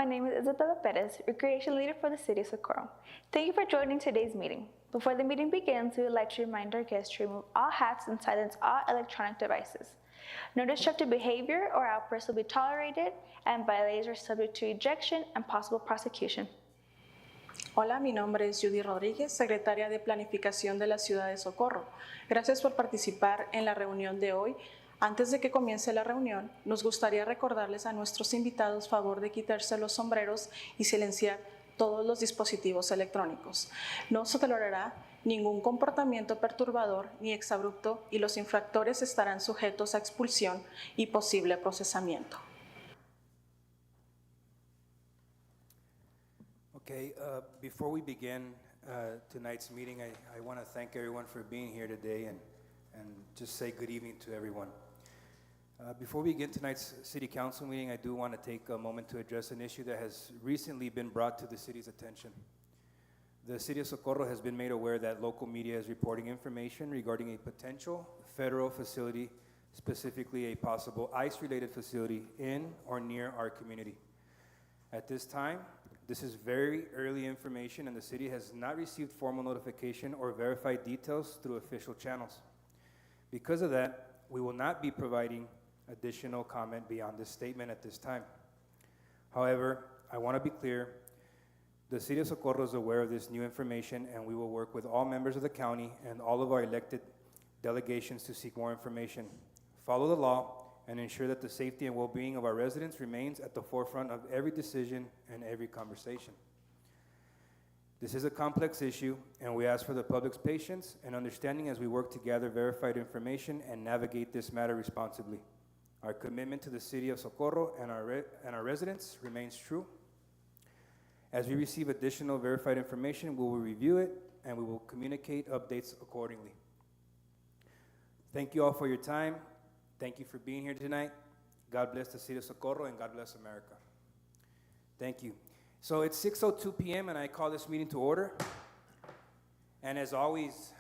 my name is Isabella Perez, Recreation Leader for the City of Socorro. Thank you for joining today's meeting. Before the meeting begins, we would like to remind our guests to remove all hats and silence all electronic devices. No destructive behavior or outbursts will be tolerated, and violators are subject to ejection and possible prosecution. Hola, mi nombre es Judy Rodríguez, secretaria de Planificación de la Ciudad de Socorro. Gracias por participar en la reunión de hoy. Antes de que comience la reunión, nos gustaría recordarles a nuestros invitados favor de quitarse los sombreros y silenciar todos los dispositivos electrónicos. No se tolerará ningún comportamiento perturbador ni exabrupto y los infractores estarán sujetos a expulsión y posible procesamiento. Okay, before we begin tonight's meeting, I want to thank everyone for being here today and just say good evening to everyone. Before we begin tonight's City Council meeting, I do want to take a moment to address an issue that has recently been brought to the city's attention. The City of Socorro has been made aware that local media is reporting information regarding a potential federal facility, specifically a possible ICE-related facility in or near our community. At this time, this is very early information and the city has not received formal notification or verified details through official channels. Because of that, we will not be providing additional comment beyond this statement at this time. However, I want to be clear, the City of Socorro is aware of this new information and we will work with all members of the county and all of our elected delegations to seek more information, follow the law, and ensure that the safety and well-being of our residents remains at the forefront of every decision and every conversation. This is a complex issue, and we ask for the public's patience and understanding as we work to gather verified information and navigate this matter responsibly. Our commitment to the City of Socorro and our residents remains true. As we receive additional verified information, we will review it, and we will communicate updates accordingly. Thank you all for your time. Thank you for being here tonight. God bless the City of Socorro, and God bless America. Thank you. So it's 6:02 p.m. and I call this meeting to order. And as always,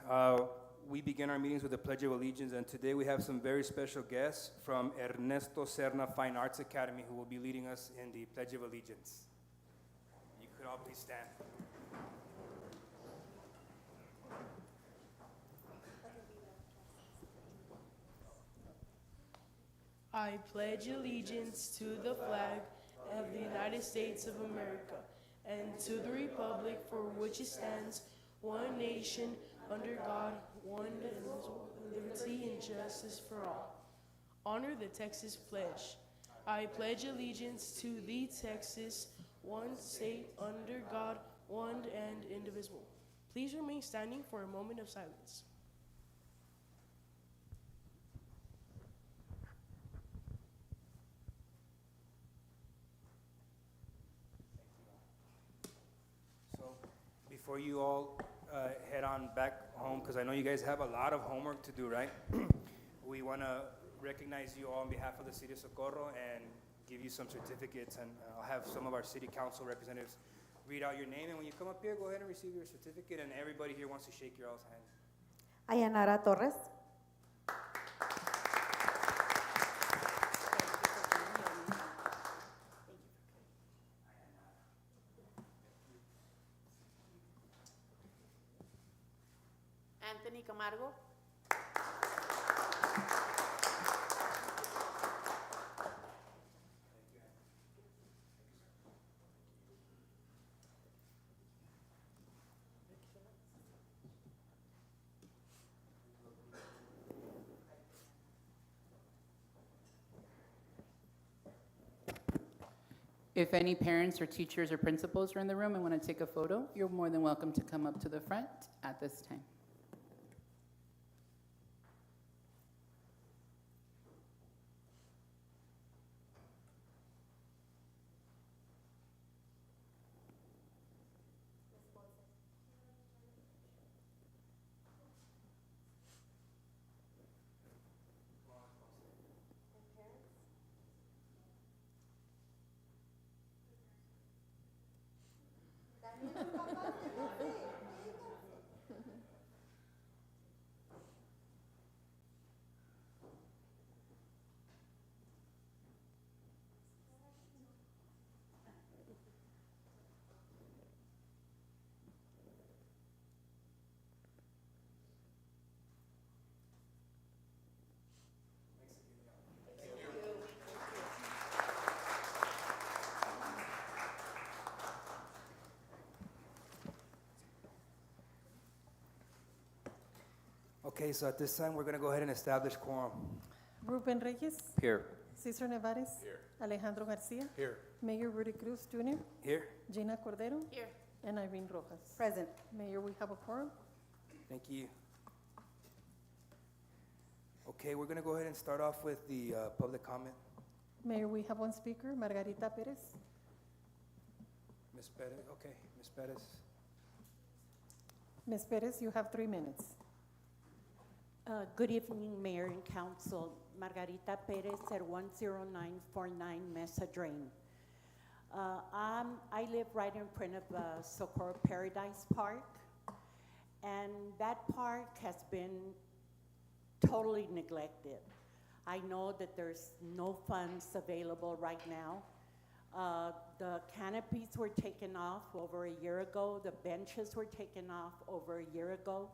we begin our meetings with the Pledge of Allegiance, and today we have some very special guests from Ernesto Serna Fine Arts Academy who will be leading us in the Pledge of Allegiance. You could all please stand. I pledge allegiance to the flag of the United States of America and to the republic for which it stands, one nation, under God, one indivisible, with liberty and justice for all. Honor the Texas Pledge. I pledge allegiance to the Texas, one state, under God, one and indivisible. Please remain standing for a moment of silence. Before you all head on back home, because I know you guys have a lot of homework to do, right? We want to recognize you all on behalf of the City of Socorro and give you some certificates, and I'll have some of our City Council representatives read out your name, and when you come up here, go ahead and receive your certificate, and everybody here wants to shake your all's hand. Ayanara Torres. Anthony Camargo. If any parents or teachers or principals are in the room and want to take a photo, you're more than welcome to come up to the front at this time. Okay, so at this time, we're going to go ahead and establish quorum. Ruben Reyes, Here. Cesar Nevares, Alejandro Garcia, Here. Mayor Rudy Cruz Jr., Here. Gina Cordero, Here. and Irene Rojas. Present. Mayor, we have a quorum. Thank you. Okay, we're going to go ahead and start off with the public comment. Mayor, we have one speaker, Margarita Perez. Ms. Perez, okay, Ms. Perez. Ms. Perez, you have 3 minutes. Good evening, Mayor and Council. Margarita Perez at 10949 Mesa Drain. I live right in front of Socorro Paradise Park, and that park has been totally neglected. I know that there's no funds available right now. The canopies were taken off over a year ago. The benches were taken off over a year ago.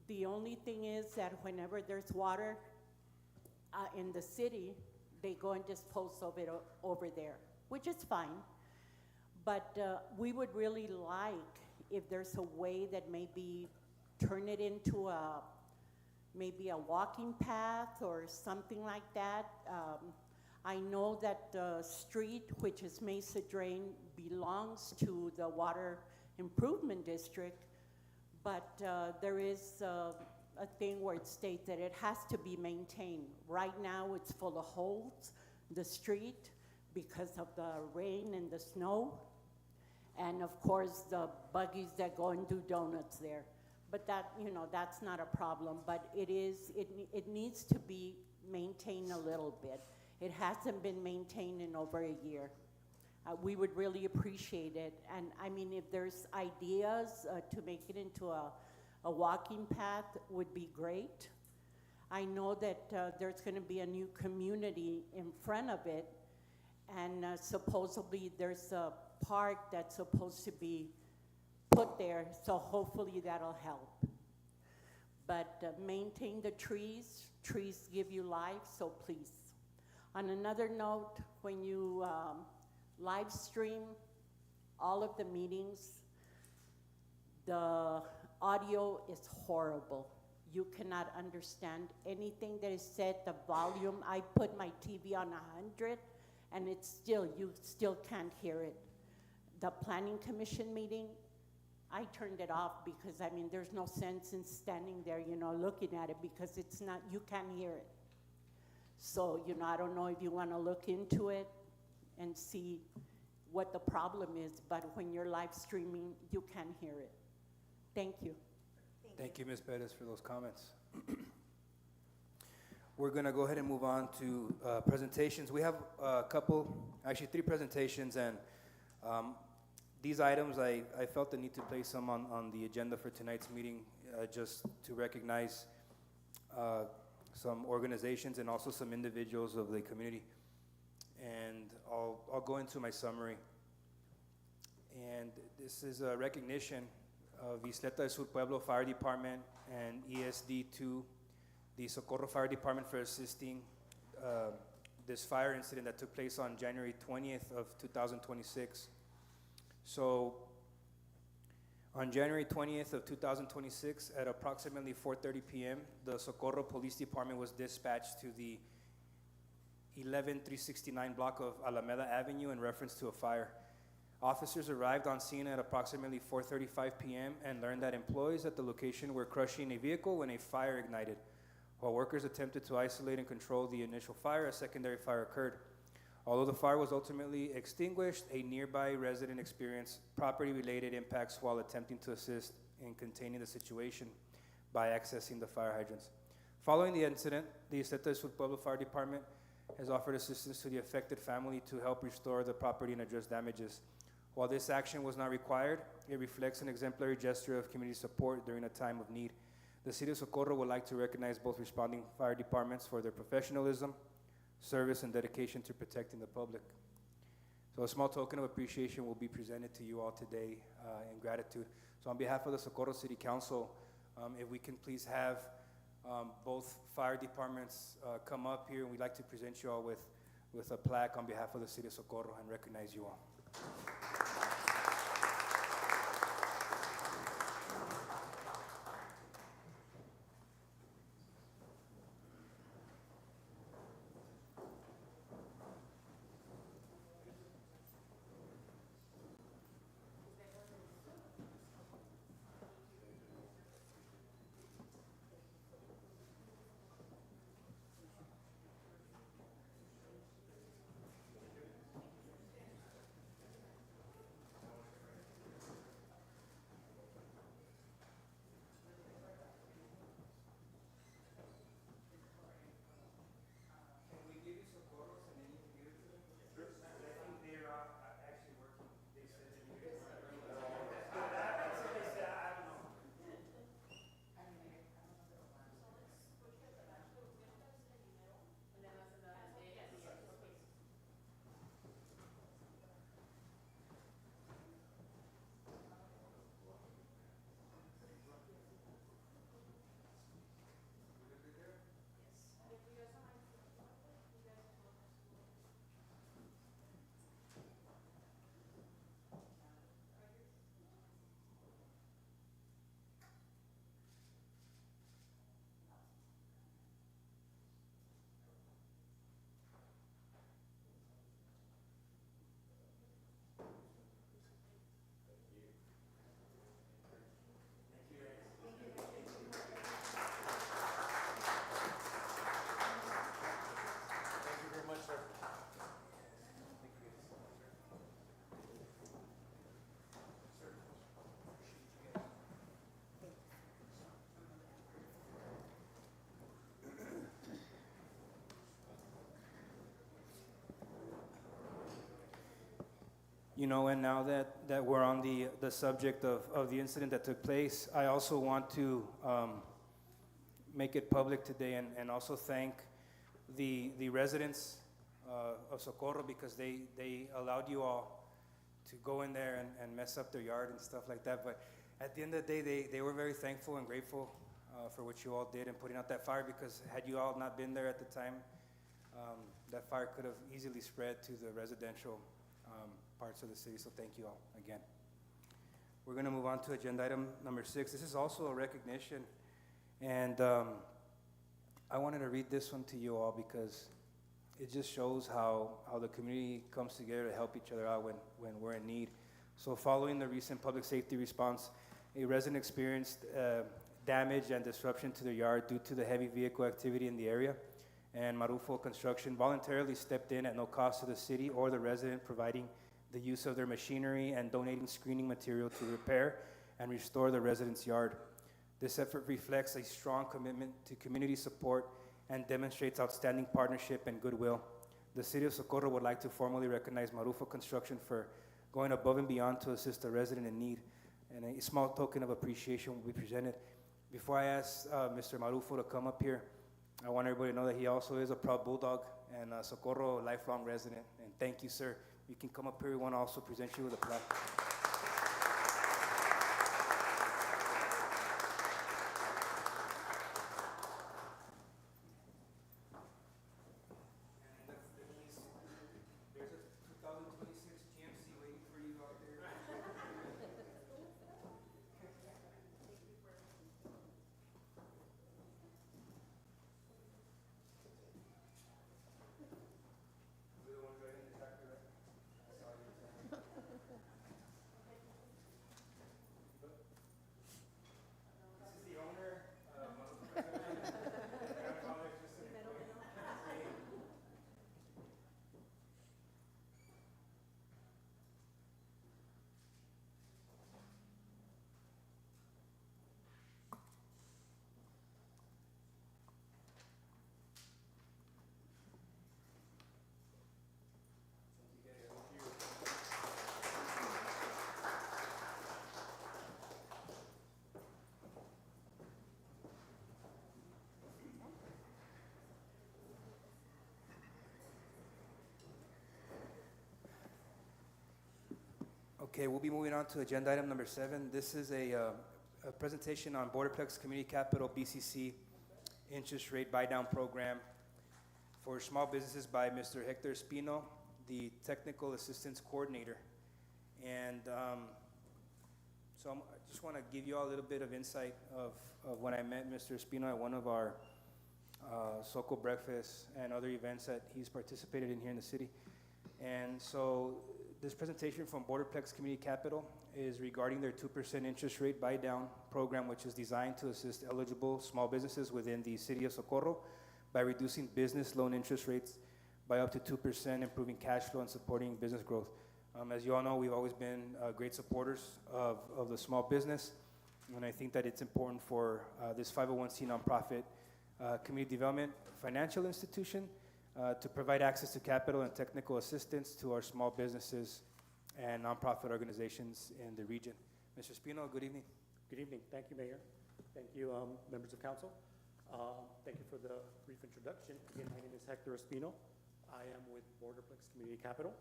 The only thing is that whenever there's water in the city, they go and dispose of it over there, which is fine. But we would really like if there's a way that maybe turn it into maybe a walking path or something like that. I know that the street, which is Mesa Drain, belongs to the Water Improvement District, but there is a thing where it states that it has to be maintained. Right now, it's full of holes, the street, because of the rain and the snow, and of course, the buggies that go and do donuts there. But that, you know, that's not a problem, but it needs to be maintained a little bit. It hasn't been maintained in over a year. We would really appreciate it. And I mean, if there's ideas to make it into a walking path, would be great. I know that there's gonna be a new community in front of it, and supposedly there's a park that's supposed to be put there, so hopefully that'll help. But maintain the trees. Trees give you life, so please. On another note, when you live stream all of the meetings, the audio is horrible. You cannot understand anything that is said. The volume, I put my TV on 100, and you still can't hear it. The Planning Commission meeting, I turned it off because, I mean, there's no sense in standing there, you know, looking at it, because it's not, you can't hear it. So, you know, I don't know if you want to look into it and see what the problem is, but when you're live streaming, you can't hear it. Thank you. Thank you, Ms. Perez, for those comments. We're going to go ahead and move on to presentations. We have a couple, actually 3 presentations, and these items, I felt the need to place them on the agenda for tonight's meeting, just to recognize some organizations and also some individuals of the community. And I'll go into my summary. And this is a recognition of Isleta del Sur Pueblo Fire Department and ESD2, the Socorro Fire Department, for assisting this fire incident that took place on January 20th of 2026. So on January 20th of 2026, at approximately 4:30 p.m., the Socorro Police Department was dispatched to the 11369 block of Alameda Avenue in reference to a fire. Officers arrived on scene at approximately 4:35 p.m. and learned that employees at the location were crushing a vehicle when a fire ignited. While workers attempted to isolate and control the initial fire, a secondary fire occurred. Although the fire was ultimately extinguished, a nearby resident experienced property-related impacts while attempting to assist in containing the situation by accessing the fire hydrants. Following the incident, the Isleta del Sur Pueblo Fire Department has offered assistance to the affected family to help restore the property and address damages. While this action was not required, it reflects an exemplary gesture of community support during a time of need. The City of Socorro would like to recognize both responding fire departments for their professionalism, service, and dedication to protecting the public. So a small token of appreciation will be presented to you all today in gratitude. So on behalf of the Socorro City Council, if we can please have both fire departments come up here, and we'd like to present you all with a plaque on behalf of the City of Socorro and recognize you all. You know, and now that we're on the subject of the incident that took place, I also want to make it public today and also thank the residents of Socorro, because they allowed you all to go in there and mess up their yard and stuff like that. But at the end of the day, they were very thankful and grateful for what you all did in putting out that fire, because had you all not been there at the time, that fire could have easily spread to the residential parts of the city. So thank you all again. We're going to move on to agenda item number 6. This is also a recognition, and I wanted to read this one to you all because it just shows how the community comes together to help each other out when we're in need. So following the recent public safety response, a resident experienced damage and disruption to their yard due to the heavy vehicle activity in the area, and Marufo Construction voluntarily stepped in at no cost to the city or the resident, providing the use of their machinery and donating screening material to repair and restore the resident's yard. This effort reflects a strong commitment to community support and demonstrates outstanding partnership and goodwill. The City of Socorro would like to formally recognize Marufo Construction for going above and beyond to assist a resident in need, and a small token of appreciation will be presented. Before I ask Mr. Marufo to come up here, I want everybody to know that he also is a proud Bulldog and a Socorro lifelong resident. And thank you, sir. You can come up here. We want to also present you with a plaque. There's a 2026 GMC waiting for you out there. Okay, we'll be moving on to agenda item number 7. This is a presentation on Borderplex Community Capital BCC interest rate buy-down program for small businesses by Mr. Hector Espino, the Technical Assistance Coordinator. And so I just want to give you all a little bit of insight of when I met Mr. Espino at one of our Soco breakfasts and other events that he's participated in here in the city. And so this presentation from Borderplex Community Capital is regarding their 2% interest rate buy-down program, which is designed to assist eligible small businesses within the city of Socorro by reducing business loan interest rates by up to 2%, improving cash flow and supporting business growth. As you all know, we've always been great supporters of the small business, and I think that it's important for this 501c nonprofit community development financial institution to provide access to capital and technical assistance to our small businesses and nonprofit organizations in the region. Mr. Espino, good evening. Good evening. Thank you, Mayor. Thank you, members of council. Thank you for the brief introduction. Again, my name is Hector Espino. I am with Borderplex Community Capital.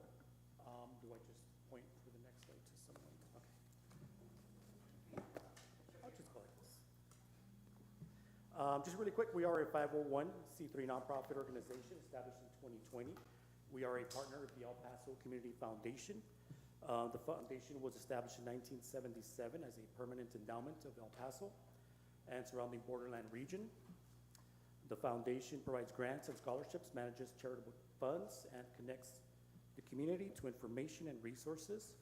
Do I just point for the next slide to someone? Okay. I'll just go like this. Just really quick, we are a 501c3 nonprofit organization established in 2020. We are a partner of the El Paso Community Foundation. The foundation was established in 1977 as a permanent endowment of El Paso and surrounding borderland region. The foundation provides grants and scholarships, manages charitable funds, and connects the community to information and resources.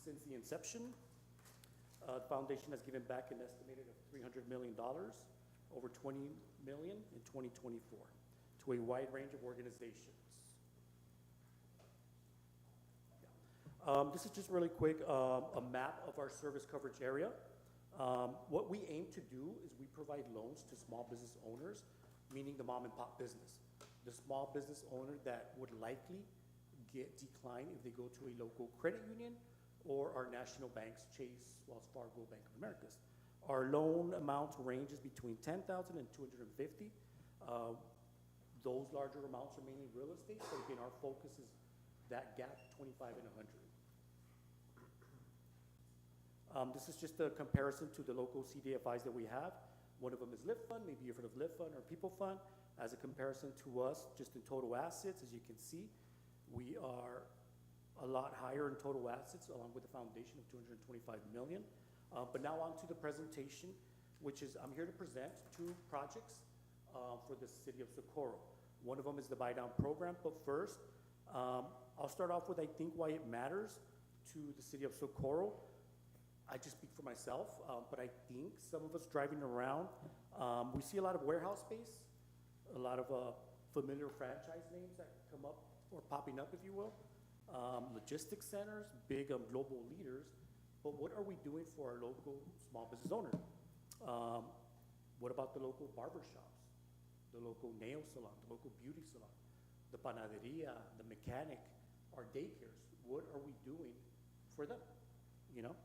Since the inception, the foundation has given back an estimated of $300 million, over $20 million in 2024, to a wide range of organizations. This is just really quick, a map of our service coverage area. What we aim to do is we provide loans to small business owners, meaning the mom and pop business. The small business owner that would likely get declined if they go to a local credit union or our national banks, Chase, Wells Fargo, Bank of America's. Our loan amount ranges between 10,000 and 250. Those larger amounts are mainly real estate, but again, our focus is that gap, 25 and 100. This is just a comparison to the local CDFIs that we have. One of them is LIFT Fund, maybe you've heard of LIFT Fund or People Fund. As a comparison to us, just in total assets, as you can see, we are a lot higher in total assets, along with the foundation of 225 million. But now on to the presentation, which is, I'm here to present two projects for the city of Socorro. One of them is the buy down program, but first, I'll start off with, I think, why it matters to the city of Socorro. I just speak for myself, but I think some of us driving around, we see a lot of warehouse space, a lot of familiar franchise names that come up or popping up, if you will, logistics centers, big global leaders, but what are we doing for our local small business owner? What about the local barber shops, the local nail salon, the local beauty salon, the panaderia, the mechanic, our daycares? What are we doing for them, you know?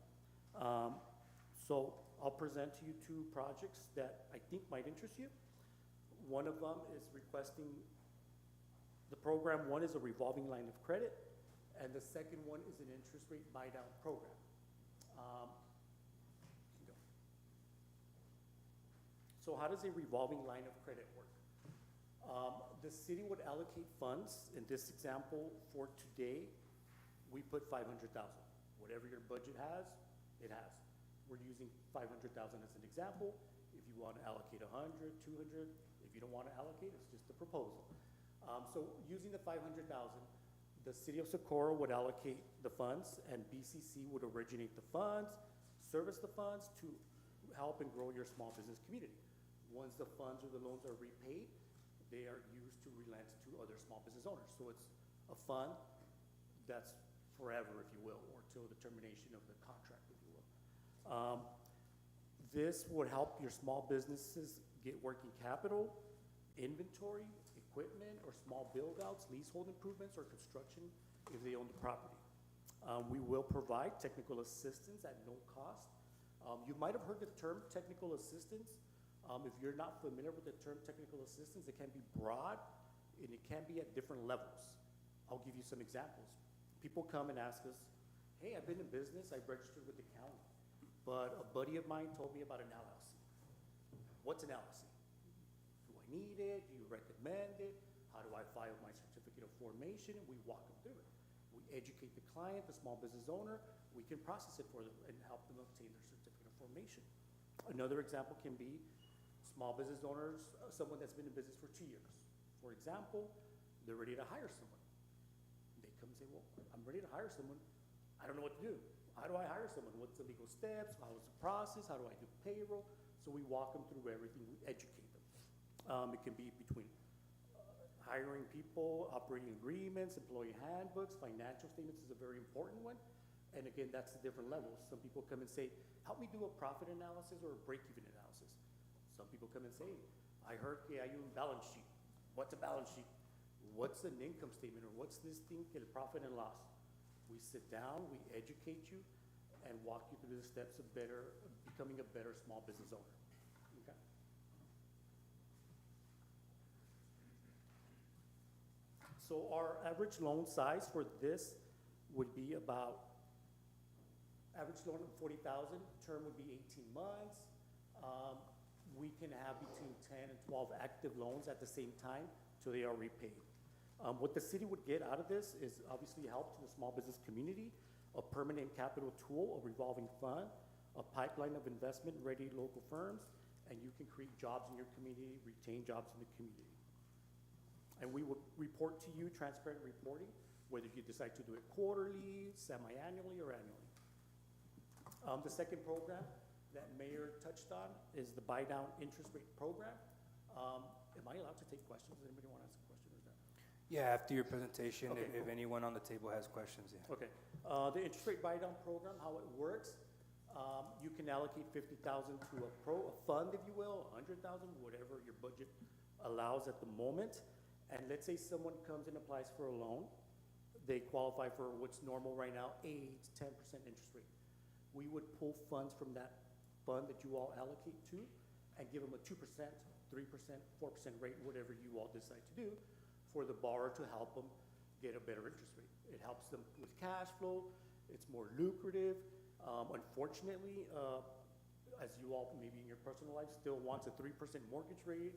So I'll present to you two projects that I think might interest you. One of them is requesting the program. One is a revolving line of credit, and the second one is an interest rate buy down program. So how does a revolving line of credit work? The city would allocate funds. In this example for today, we put 500,000. Whatever your budget has, it has. We're using 500,000 as an example. If you want to allocate 100, 200, if you don't want to allocate, it's just a proposal. So using the 500,000, the city of Socorro would allocate the funds, and BCC would originate the funds, service the funds to help and grow your small business community. Once the funds or the loans are repaid, they are used to relent to other small business owners. So it's a fund that's forever, if you will, or till the termination of the contract, if you will. This would help your small businesses get working capital, inventory, equipment, or small build-outs, leasehold improvements, or construction if they own the property. We will provide technical assistance at no cost. You might have heard the term technical assistance. If you're not familiar with the term technical assistance, it can be broad and it can be at different levels. I'll give you some examples. People come and ask us, hey, I've been in business, I've registered with the county, but a buddy of mine told me about an LLC. What's an LLC? Do I need it? Do you recommend it? How do I file my certificate of formation? We walk them through it. We educate the client, the small business owner. We can process it for them and help them obtain their certificate of formation. Another example can be small business owners, someone that's been in business for 2 years. For example, they're ready to hire someone. They come and say, well, I'm ready to hire someone. I don't know what to do. How do I hire someone? What's the legal steps? How is the process? How do I do payroll? So we walk them through everything. We educate them. It can be between hiring people, operating agreements, employee handbooks, financial statements is a very important one. And again, that's the different levels. Some people come and say, help me do a profit analysis or a break-even analysis. Some people come and say, I heard que hay un balance sheet. What's a balance sheet? What's an income statement, or what's this thing, el profit and loss? We sit down, we educate you, and walk you through the steps of becoming a better small business owner. Okay. So our average loan size for this would be about, average loan of 40,000, term would be 18 months. We can have between 10 and 12 active loans at the same time till they are repaid. What the city would get out of this is obviously help to the small business community, a permanent capital tool, a revolving fund, a pipeline of investment-ready local firms, and you can create jobs in your community, retain jobs in the community. And we will report to you, transparent reporting, whether you decide to do it quarterly, semi-annually, or annually. The second program that Mayor touched on is the buy down interest rate program. Am I allowed to take questions? Does anybody want to ask a question or is that? Yeah, after your presentation, Okay, if cool. anyone on the table has questions, yeah. Okay. The interest rate buy down program, how it works, you can allocate 50,000 to a fund, if you will, 100,000, whatever your budget allows at the moment. And let's say someone comes and applies for a loan. they qualify for what's normal right now, 8 to 10% interest rate. We would pull funds from that fund that you all allocate to and give them a 2%, 3%, 4% rate, whatever you all decide to do, for the borrower to help them get a better interest rate. It helps them with cash flow. It's more lucrative. Unfortunately, as you all maybe in your personal life still wants a 3% mortgage rate,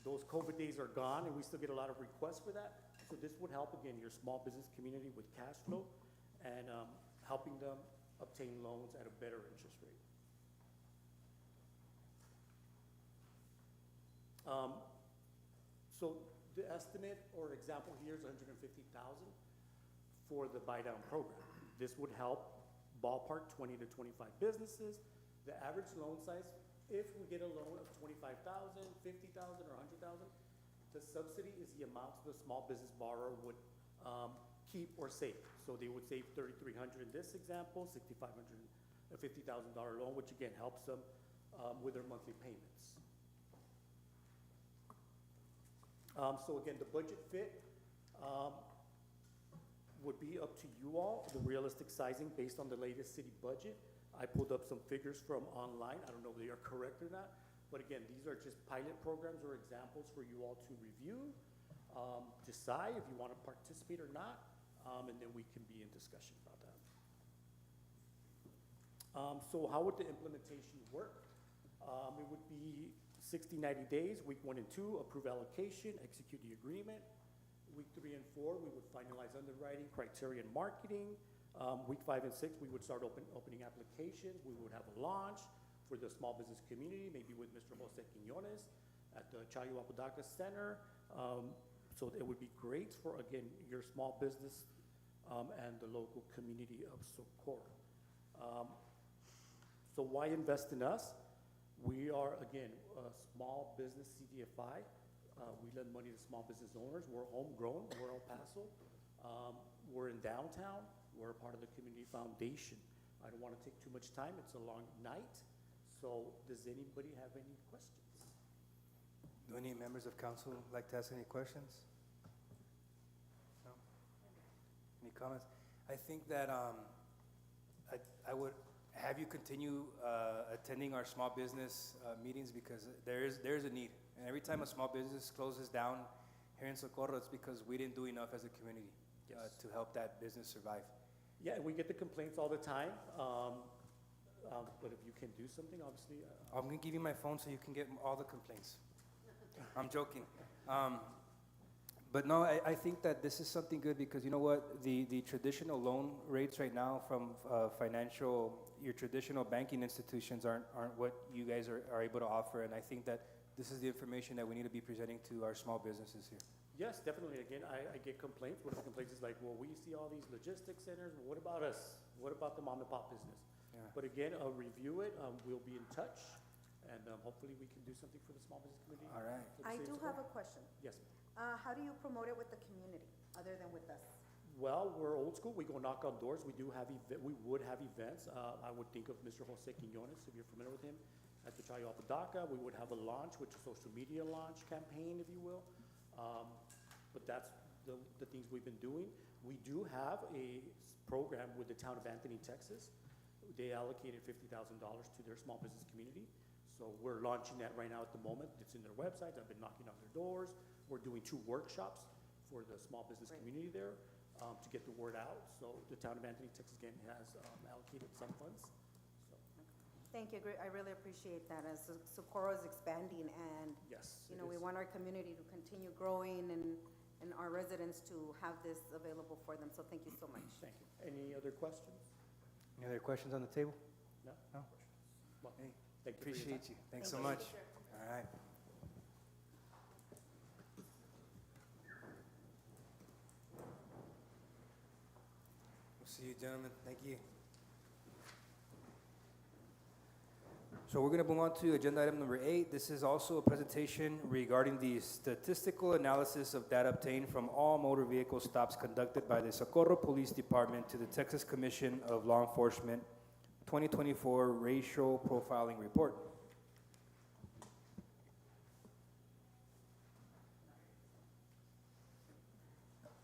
those COVID days are gone, and we still get a lot of requests for that. So this would help, again, your small business community with cash flow and helping them obtain loans at a better interest rate. So the estimate or example here is $150,000 for the buy down program. This would help ballpark 20 to 25 businesses. The average loan size, if we get a loan of $25,000, $50,000, or $100,000, the subsidy is the amount the small business borrower would keep or save. So they would save $3,300 in this example, $6,500, a $50,000 loan, which again helps them with their monthly payments. So again, the budget fit would be up to you all, the realistic sizing based on the latest city budget. I pulled up some figures from online. I don't know if they are correct or not, but again, these are just pilot programs or examples for you all to review, decide if you want to participate or not, and then we can be in discussion about that. So how would the implementation work? It would be 60, 90 days, week 1 and 2, approve allocation, execute the agreement. Week 3 and 4, we would finalize underwriting, criteria, and marketing. Week 5 and 6, we would start opening applications. We would have a launch for the small business community, maybe with Mr. Jose Quiñones at the Chayo Apodaca Center. So it would be great for, again, your small business and the local community of Socorro. So why invest in us? We are, again, a small business CDFI. We lend money to small business owners. We're homegrown. We're El Paso. We're in downtown. We're a part of the community foundation. I don't want to take too much time. It's a long night. So does anybody have any questions? Do any members of council like to ask any questions? No? Any comments? I think that I would have you continue attending our small business meetings, because there is a need. And every time a small business closes down here in Socorro, it's because we didn't do enough as a community to help that business survive. Yeah, we get the complaints all the time. But if you can do something, obviously. I'm going to give you my phone so you can get all the complaints. I'm joking. But no, I think that this is something good, because you know what? The traditional loan rates right now from your traditional banking institutions aren't what you guys are able to offer. And I think that this is the information that we need to be presenting to our small businesses here. Yes, definitely. Again, I get complaints. One of the complaints is like, well, we see all these logistics centers. Well, what about us? What about the mom and pop business? Yeah. But again, I'll review it. We'll be in touch. And hopefully we can do something for the small business community. All right. I do have a question. Yes. How do you promote it with the community, other than with us? Well, we're old school. We go knock on doors. We would have events. I would think of Mr. Jose Quiñones, if you're familiar with him, at the Chayo Apodaca. We would have a launch, which is a social media launch campaign, if you will. But that's the things we've been doing. We do have a program with the town of Anthony, Texas. They allocated $50,000 to their small business community. So we're launching that right now at the moment. It's in their websites. I've been knocking on their doors. We're doing 2 workshops for the small business community there to get the word out. So the town of Anthony, Texas, again, has allocated some funds. So. Thank you. I really appreciate that. As Socorro is expanding, and Yes, you know, we want our community to continue growing, and our residents to have this available for them. So thank you so much. Thank you. Any other questions? Any other questions on the table? No? No? Well, Hey, thank you for your time. appreciate you. Thanks so Thank you. much. All right. We'll see you, gentlemen. Thank you. So we're going to move on to agenda item number 8. This is also a presentation regarding the statistical analysis of data obtained from all motor vehicle stops conducted by the Socorro Police Department to the Texas Commission of Law Enforcement 2024 Racial Profiling Report.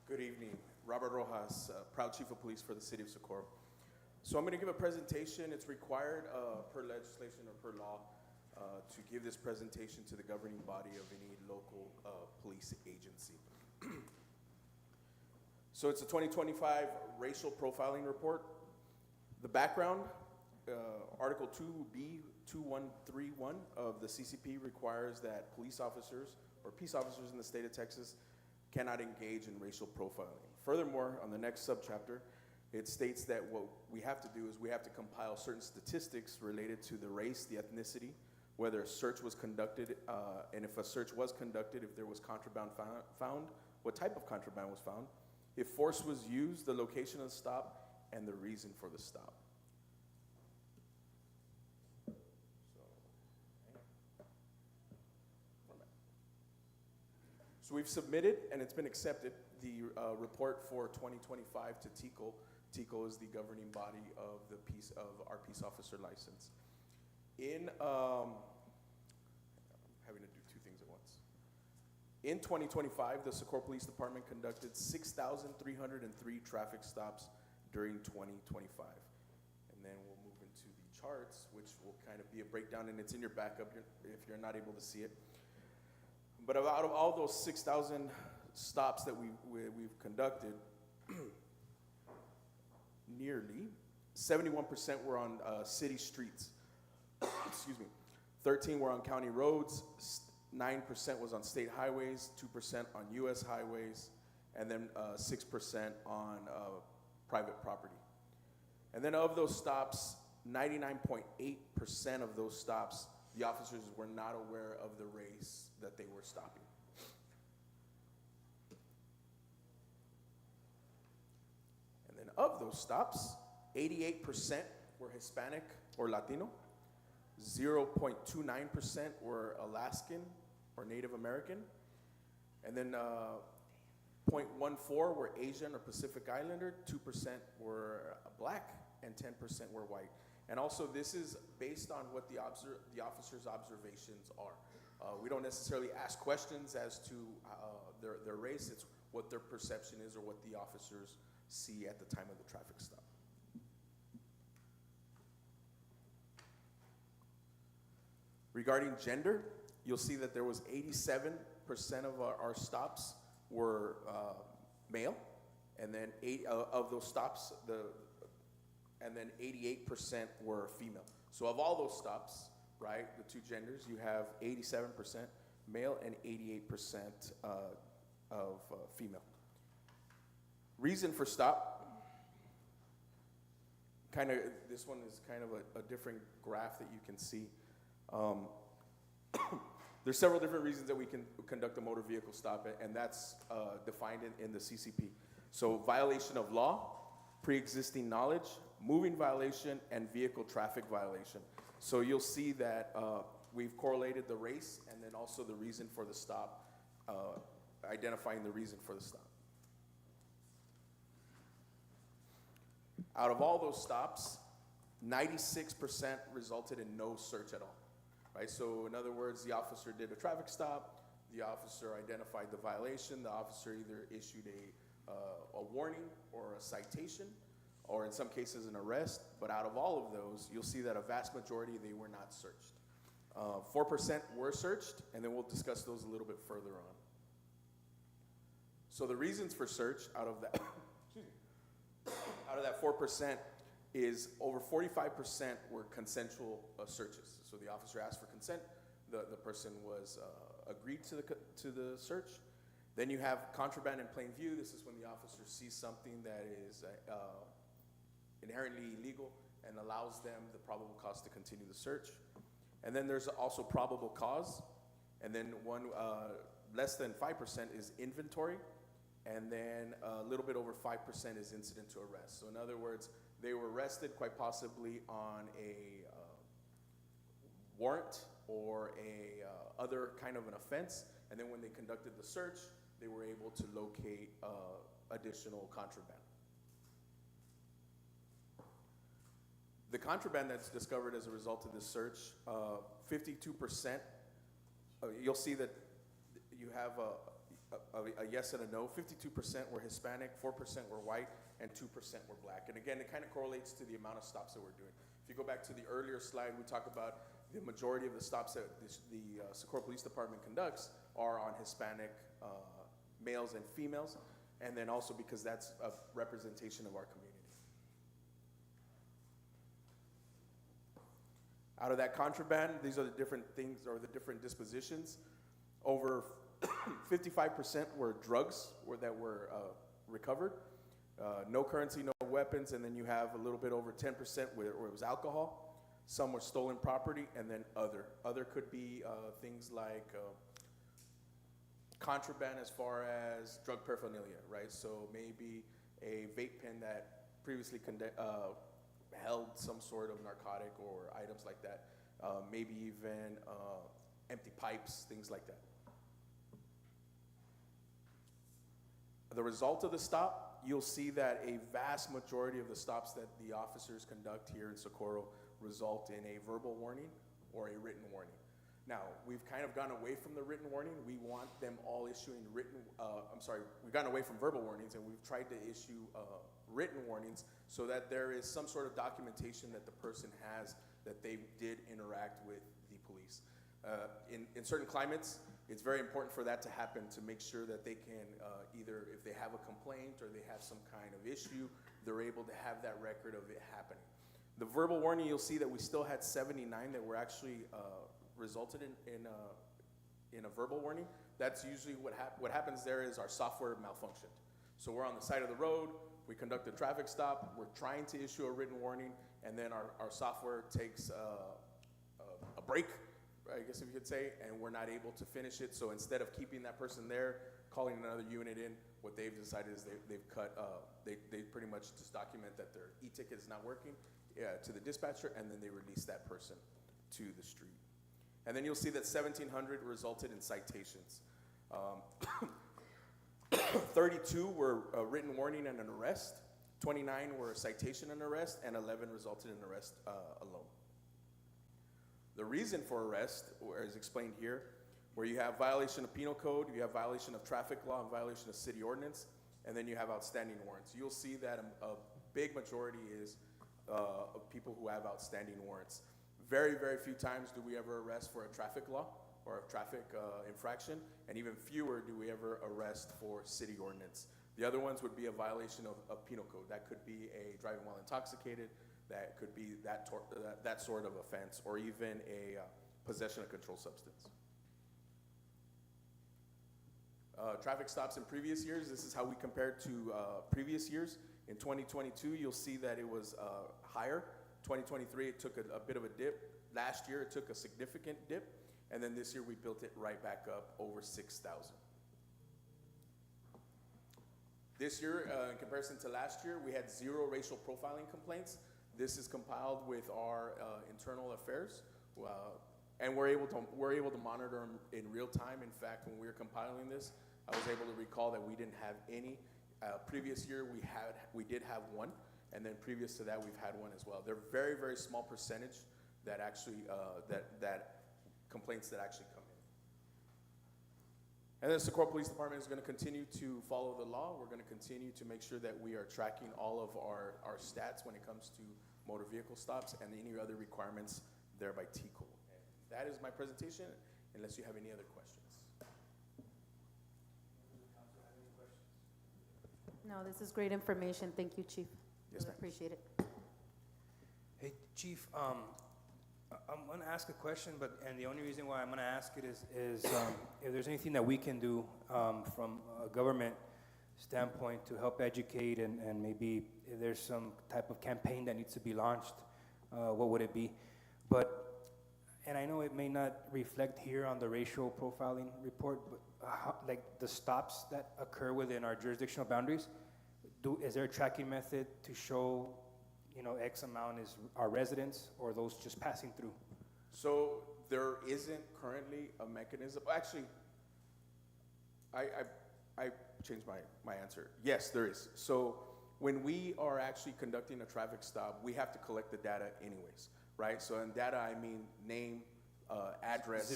Good evening. Robert Rojas, proud chief of police for the city of Socorro. So I'm going to give a presentation. It's required per legislation or per law to give this presentation to the governing body of any local police agency. So it's a 2025 racial profiling report. The background, Article 2B2131 of the CCP requires that police officers or peace officers in the state of Texas cannot engage in racial profiling. Furthermore, on the next subchapter, it states that what we have to do is we have to compile certain statistics related to the race, the ethnicity, whether a search was conducted, and if a search was conducted, if there was contraband found, what type of contraband was found, if force was used, the location of the stop, and the reason for the stop. So we've submitted, and it's been accepted, the report for 2025 to TICO. TICO is the governing body of our peace officer license. In I'm having to do two things at once. In 2025, the Socorro Police Department conducted 6,303 traffic stops during 2025. And then we'll move into the charts, which will kind of be a breakdown, and it's in your backup if you're not able to see it. But out of all those 6,000 stops that we've conducted, nearly 71% were on city streets. Excuse me. 13 were on county roads, 9% was on state highways, 2% on U.S. highways, and then 6% on private property. And then of those stops, 99.8% of those stops, the officers were not aware of the race that they were stopping. And then of those stops, 88% were Hispanic or Latino, 0.29% were Alaskan or Native American, and then 0.14% were Asian or Pacific Islander, 2% were Black, and 10% were white. And also this is based on what the officer's observations are. We don't necessarily ask questions as to their race, it's what their perception is or what the officers see at the time of the traffic stop. Regarding gender, you'll see that there was 87% of our stops were male, and then of those stops, and then 88% were female. So of all those stops, right, the two genders, you have 87% male and 88% of female. Reason for stop, this one is kind of a different graph that you can see. There's several different reasons that we can conduct a motor vehicle stop, and that's defined in the CCP. So violation of law, pre-existing knowledge, moving violation, and vehicle traffic violation. So you'll see that we've correlated the race and then also the reason for the stop, identifying the reason for the stop. Out of all those stops, 96% resulted in no search at all. Right? So in other words, the officer did a traffic stop, the officer identified the violation, the officer either issued a warning or a citation, or in some cases an arrest, but out of all of those, you'll see that a vast majority, they were not searched. 4% were searched, and then we'll discuss those a little bit further on. So the reasons for search out of that, out of that 4% is over 45% were consensual searches. So the officer asked for consent, the person was agreed to the search. Then you have contraband in plain view. This is when the officer sees something that is inherently illegal and allows them the probable cause to continue the search. And then there's also probable cause. And then one less than 5% is inventory. And then a little bit over 5% is incident to arrest. So in other words, they were arrested quite possibly on a warrant or a other kind of an offense. And then when they conducted the search, they were able to locate additional contraband. The contraband that's discovered as a result of this search, 52%, you'll see that you have a yes and a no. 52% were Hispanic, 4% were white, and 2% were black. And again, it kind of correlates to the amount of stops that we're doing. If you go back to the earlier slide, we talk about the majority of the stops that the Socorro Police Department conducts are on Hispanic males and females, and then also because that's a representation of our community. Out of that contraband, these are the different things or the different dispositions. Over 55% were drugs that were recovered. No currency, no weapons, and then you have a little bit over 10% where it was alcohol. Some were stolen property, and then other. Other could be things like contraband as far as drug paraphernalia, right? So maybe a vape pen that previously held some sort of narcotic or items like that. Maybe even empty pipes, things like that. The result of the stop, you'll see that a vast majority of the stops that the officers conduct here in Socorro result in a verbal warning or a written warning. Now, we've kind of gone away from the written warning. We want them all issuing we've gone away from verbal warnings, and we've tried to issue written warnings so that there is some sort of documentation that the person has that they did interact with the police. In certain climates, it's very important for that to happen to make sure that they can either, if they have a complaint or they have some kind of issue, they're able to have that record of it happening. The verbal warning, you'll see that we still had 79 that were actually resulted in a verbal warning. That's usually what happens there is our software malfunctioned. So we're on the side of the road, we conduct a traffic stop, we're trying to issue a written warning, and then our software takes a break, I guess if you could say, and we're not able to finish it. So instead of keeping that person there, calling another unit in, what they've decided is they pretty much just document that their e-ticket is not working to the dispatcher, and then they release that person to the street. And then you'll see that 1,700 resulted in citations. 32 were a written warning and an arrest, 29 were a citation and arrest, and 11 resulted in arrest alone. The reason for arrest, as explained here, where you have violation of penal code, you have violation of traffic law, and violation of city ordinance, and then you have outstanding warrants. You'll see that a big majority is of people who have outstanding warrants. Very, very few times do we ever arrest for a traffic law or a traffic infraction, and even fewer do we ever arrest for city ordinance. The other ones would be a violation of penal code. That could be a driving while intoxicated, that could be that sort of offense, or even a possession of controlled substance. Traffic stops in previous years, this is how we compared to previous years. In 2022, you'll see that it was higher. 2023, it took a bit of a dip. Last year, it took a significant dip. And then this year, we built it right back up over 6,000. This year, in comparison to last year, we had 0 racial profiling complaints. This is compiled with our internal affairs. And we're able to monitor them in real time. In fact, when we were compiling this, I was able to recall that we didn't have any. Previous year, we did have 1. And then previous to that, we've had 1 as well. They're very, very small percentage that actually, that complaints that actually come in. And the Socorro Police Department is going to continue to follow the law. We're going to continue to make sure that we are tracking all of our stats when it comes to motor vehicle stops and any other requirements there by TCO. And that is my presentation, unless you have any other questions. No, this is great information. Thank you, Chief. Yes, Really ma'am. appreciate it. Hey, Chief, I'm going to ask a question, and the only reason why I'm going to ask it is if there's anything that we can do from a government standpoint to help educate, and maybe if there's some type of campaign that needs to be launched, what would it be? And I know it may not reflect here on the racial profiling report, but like the stops that occur within our jurisdictional boundaries, is there a tracking method to show, X amount is our residents or those just passing through? So there isn't currently a mechanism. Actually, I changed my answer. Yes, there is. So when we are actually conducting a traffic stop, we have to collect the data anyways, right? So in data, I mean name, address,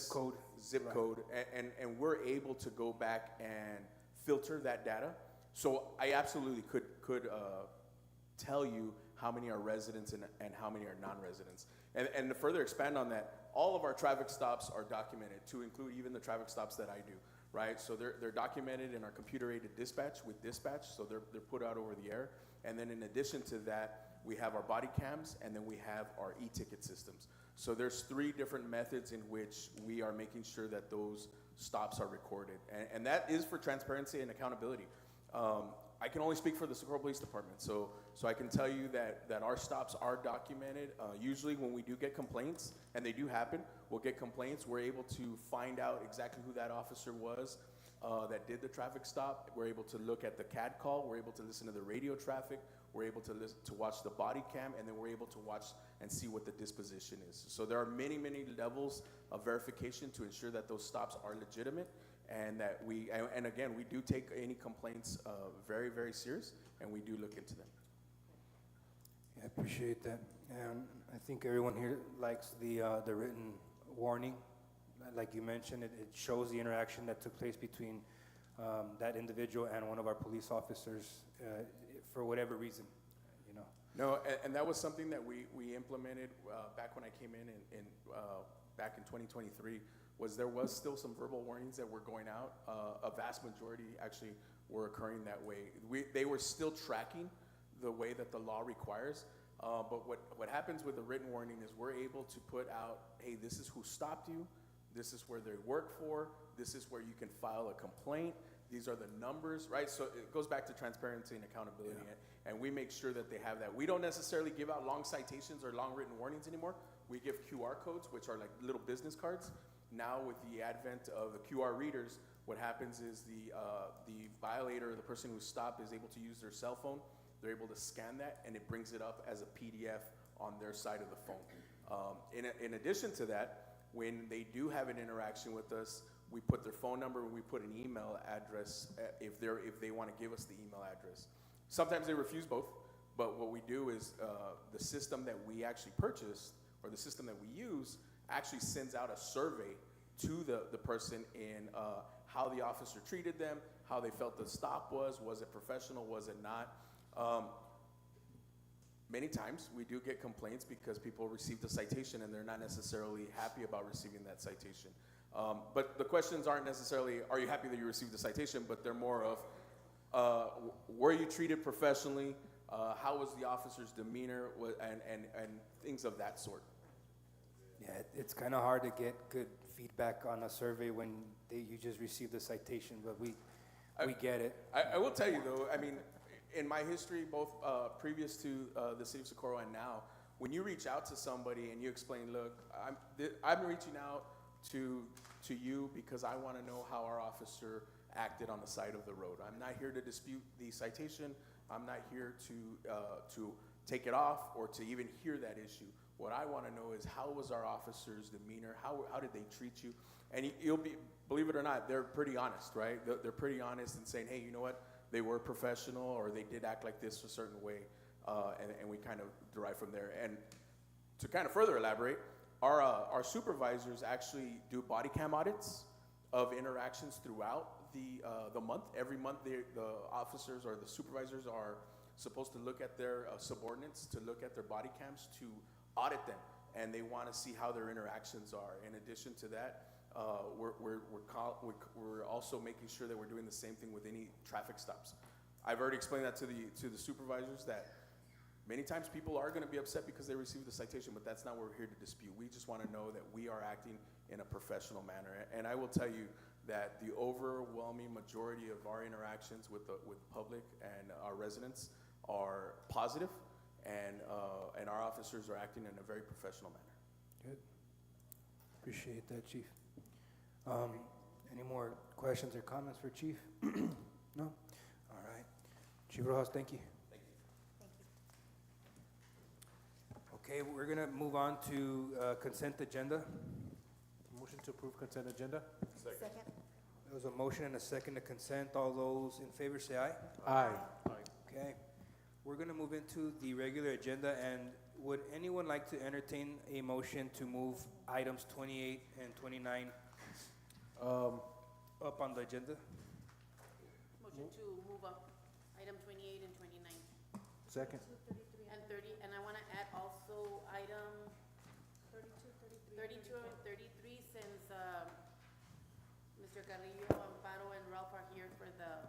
Zip code. and we're able to go back and filter that data. So I absolutely could tell you how many are residents and how many are non-residents. And to further expand on that, all of our traffic stops are documented, to include even the traffic stops that I do, right? So they're documented in our computer-aided dispatch with dispatch, so they're put out over the air. And then in addition to that, we have our body cams, and then we have our e-ticket systems. So there's 3 different methods in which we are making sure that those stops are recorded. And that is for transparency and accountability. I can only speak for the Socorro Police Department, so I can tell you that our stops are documented. Usually when we do get complaints, and they do happen, we'll get complaints, we're able to find out exactly who that officer was that did the traffic stop. We're able to look at the CAD call, we're able to listen to the radio traffic, we're able to watch the body cam, and then we're able to watch and see what the disposition is. So there are many, many levels of verification to ensure that those stops are legitimate, and that and again, we do take any complaints very, very serious, and we do look into them. Yeah, I appreciate that. And I think everyone here likes the written warning. Like you mentioned, it shows the interaction that took place between that individual and one of our police officers for whatever reason, you know. No, and that was something that we implemented back when I came in back in 2023, was there was still some verbal warnings that were going out. A vast majority actually were occurring that way. They were still tracking the way that the law requires, but what happens with a written warning is we're able to put out, hey, this is who stopped you, this is where they work for, this is where you can file a complaint, these are the numbers, right? So it goes back to transparency and accountability, and we make sure that they have that. We don't necessarily give out long citations or long written warnings anymore. We give QR codes, which are like little business cards. Now with the advent of the QR readers, what happens is the violator, the person who stopped, is able to use their cell phone. They're able to scan that, and it brings it up as a PDF on their side of the phone. In addition to that, when they do have an interaction with us, we put their phone number and we put an email address if they want to give us the email address. Sometimes they refuse both, but what we do is the system that we actually purchased, or the system that we use, actually sends out a survey to the person in how the officer treated them, how they felt the stop was it professional, was it not? Many times we do get complaints because people receive the citation and they're not necessarily happy about receiving that citation. But the questions aren't necessarily, are you happy that you received the citation, but they're more of, were you treated professionally? How was the officer's demeanor, and things of that sort. Yeah, it's kind of hard to get good feedback on a survey when you just received the citation, but we get it. I will tell you though, I mean, in my history, both previous to the city of Socorro and now, when you reach out to somebody and you explain, look, I'm reaching out to you because I want to know how our officer acted on the side of the road. I'm not here to dispute the citation. I'm not here to take it off or to even hear that issue. What I want to know is, how was our officer's demeanor? How did they treat you? And you'll be, believe it or not, they're pretty honest, right? They're pretty honest in saying, hey, you know what? They were professional, or they did act like this a certain way, and we kind of derive from there. And to kind of further elaborate, our supervisors actually do body cam audits of interactions throughout the month. Every month, the officers or the supervisors are supposed to look at their subordinates, to look at their body cams, to audit them, and they want to see how their interactions are. In addition to that, we're also making sure that we're doing the same thing with any traffic stops. I've already explained that to the supervisors, that many times people are going to be upset because they received the citation, but that's not what we're here to dispute. We just want to know that we are acting in a professional manner. And I will tell you that the overwhelming majority of our interactions with the public and our residents are positive, and our officers are acting in a very professional manner. Good. Appreciate that, Chief. Any more questions or comments for Chief? No? All right. Chief Rojas, thank you. Thank you. Okay, we're going to move on to consent agenda. Motion to approve consent agenda? Second. There was a motion and a second to consent. All those in favor say aye. Aye. Okay. We're going to move into the regular agenda, and would anyone like to entertain a motion to move items 28 and 29 up on the agenda? Motion to move up item 28 and 29. Second. And 30, and I want to add also item 32 and 33, since Mr. Carrillo, Amparo, and Ralph are here for the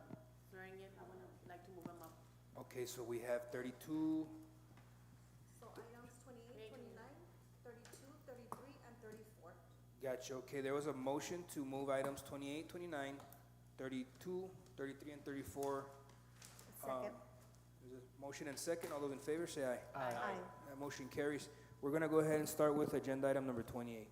swearing in. I would like to move them up. Okay, so we have 32. So items 28, 29, 32, 33, and 34. Gotcha. Okay, there was a motion to move items 28, 29, 32, 33, and 34. Second. There's a motion and second. All those in favor say aye. Aye. That motion carries. We're going to go ahead and start with agenda item number 28.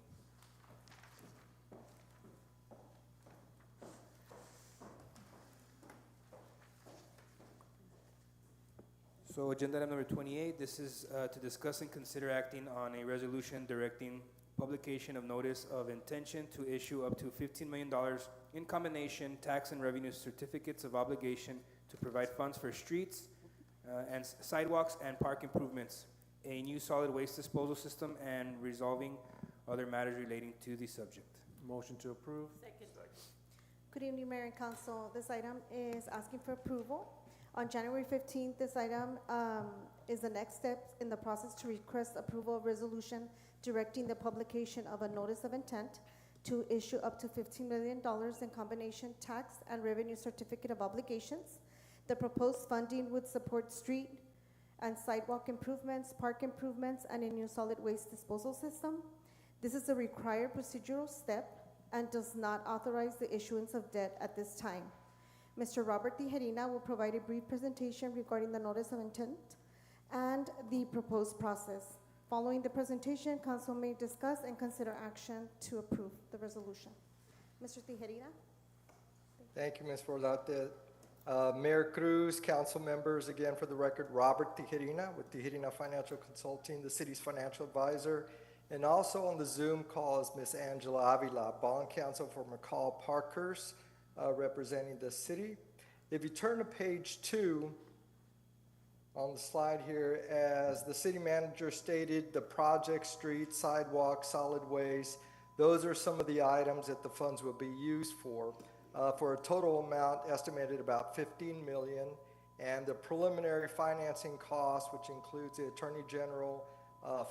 So agenda item number 28, this is to discuss and consider acting on a resolution directing publication of notice of intention to issue up to $15 million in combination tax and revenue certificates of obligation to provide funds for streets and sidewalks and park improvements, a new solid waste disposal system, and resolving other matters relating to the subject. Motion to approve. Second. Good evening, Mayor and Council. This item is asking for approval. On January 15th, this item is the next step in the process to request approval of resolution directing the publication of a notice of intent to issue up to $15 million in combination tax and revenue certificate of obligations. The proposed funding would support street and sidewalk improvements, park improvements, and a new solid waste disposal system. This is a required procedural step and does not authorize the issuance of debt at this time. Mr. Robert Tijerina will provide a brief presentation regarding the notice of intent and the proposed process. Following the presentation, council may discuss and consider action to approve the resolution. Mr. Tijerina? Thank you, Ms. Forlate. Mayor Cruz, council members, again for the record, Robert Tijerina with Tijerina Financial Consulting, the city's financial advisor, and also on the Zoom call is Ms. Angela Avila, bond counsel for McCall Parkhurst, representing the city. If you turn to page 2 on the slide here, as the city manager stated, the project, street, sidewalk, solid waste, those are some of the items that the funds will be used for a total amount estimated about $15 million, and the preliminary financing cost, which includes the Attorney General,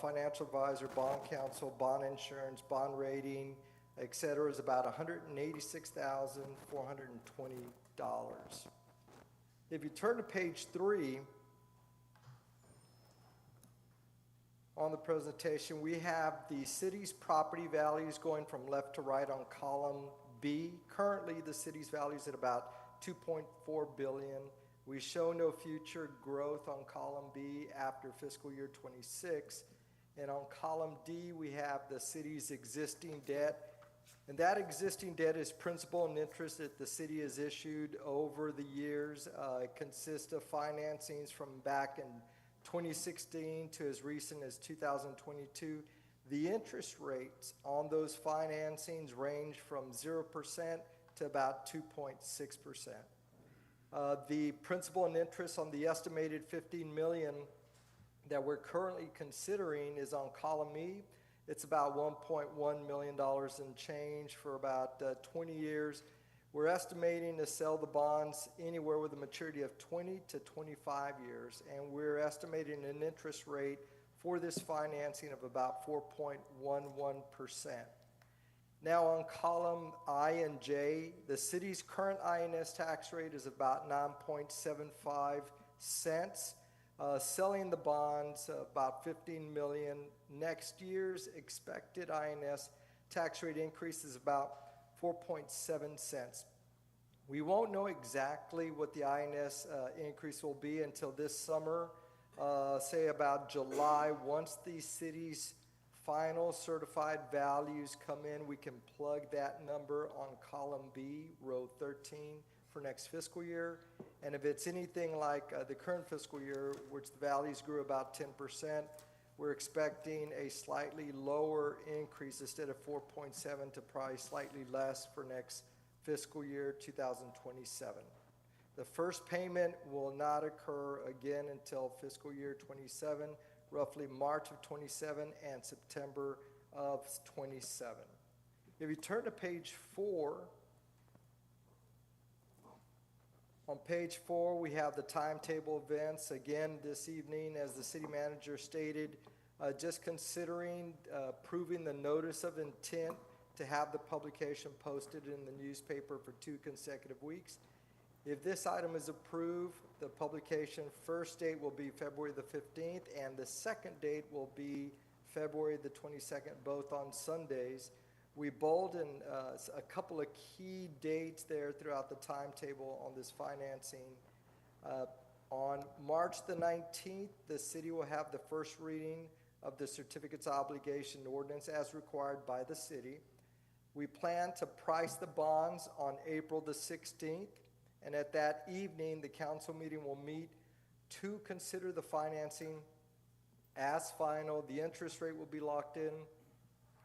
financial advisor, bond counsel, bond insurance, bond rating, et cetera, is about $186,420. If you turn to page 3 on the presentation, we have the city's property values going from left to right on column B. Currently, the city's value is at about $2.4 billion. We show no future growth on column B after fiscal year 26. And on column D, we have the city's existing debt. And that existing debt is principal and interest that the city has issued over the years. It consists of financings from back in 2016 to as recent as 2022. The interest rates on those financings range from 0% to about 2.6%. The principal and interest on the estimated $15 million that we're currently considering is on column E. It's about $1.1 million in change for about 20 years. We're estimating to sell the bonds anywhere with a maturity of 20 to 25 years, and we're estimating an interest rate for this financing of about 4.11%. Now on column I and J, the city's current INS tax rate is about 9.75 cents. Selling the bonds, about $15 million. Next year's expected INS tax rate increase is about 4.7 cents. We won't know exactly what the INS increase will be until this summer, say about July. Once the city's final certified values come in, we can plug that number on column B, row 13, for next fiscal year. And if it's anything like the current fiscal year, which the values grew about 10%, we're expecting a slightly lower increase instead of 4.7 to probably slightly less for next fiscal year 2027. The first payment will not occur again until fiscal year 27, roughly March of 27 and September of 27. If you turn to page 4, on page 4, we have the timetable events. Again, this evening, as the city manager stated, just considering approving the notice of intent to have the publication posted in the newspaper for 2 consecutive weeks. If this item is approved, the publication first date will be February the 15th, and the second date will be February the 22nd, both on Sundays. We bold in a couple of key dates there throughout the timetable on this financing. On March the 19th, the city will have the first reading of the certificates of obligation ordinance as required by the city. We plan to price the bonds on April the 16th, and at that evening, the council meeting will meet to consider the financing as final. The interest rate will be locked in.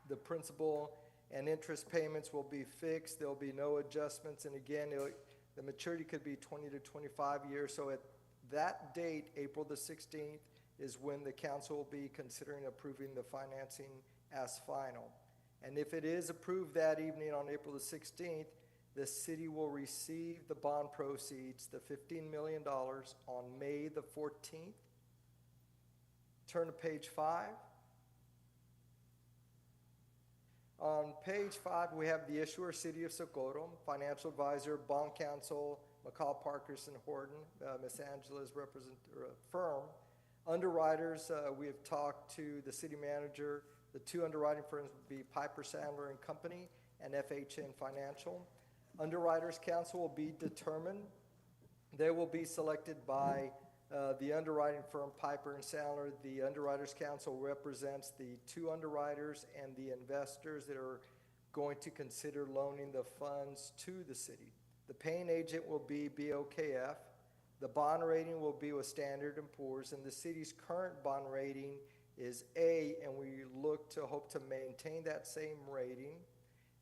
The principal and interest payments will be fixed. There will be no adjustments. And again, the maturity could be 20 to 25 years. So at that date, April the 16th, is when the council will be considering approving the financing as final. And if it is approved that evening on April the 16th, the city will receive the bond proceeds, the $15 million, on May the 14th. Turn to page 5. On page 5, we have the issuer, City of Socorro, financial advisor, bond counsel, McCall Parkerson Horton, Miss Angela's firm. Underwriters, we have talked to the city manager. The 2 underwriting firms would be Piper Sandler and Company and FHN Financial. Underwriters Council will be determined. They will be selected by the underwriting firm Piper and Sandler. The Underwriters Council represents the 2 underwriters and the investors that are going to consider loaning the funds to the city. The paying agent will be BOKF. The bond rating will be with Standard & Poor's, and the city's current bond rating is A, and we hope to maintain that same rating.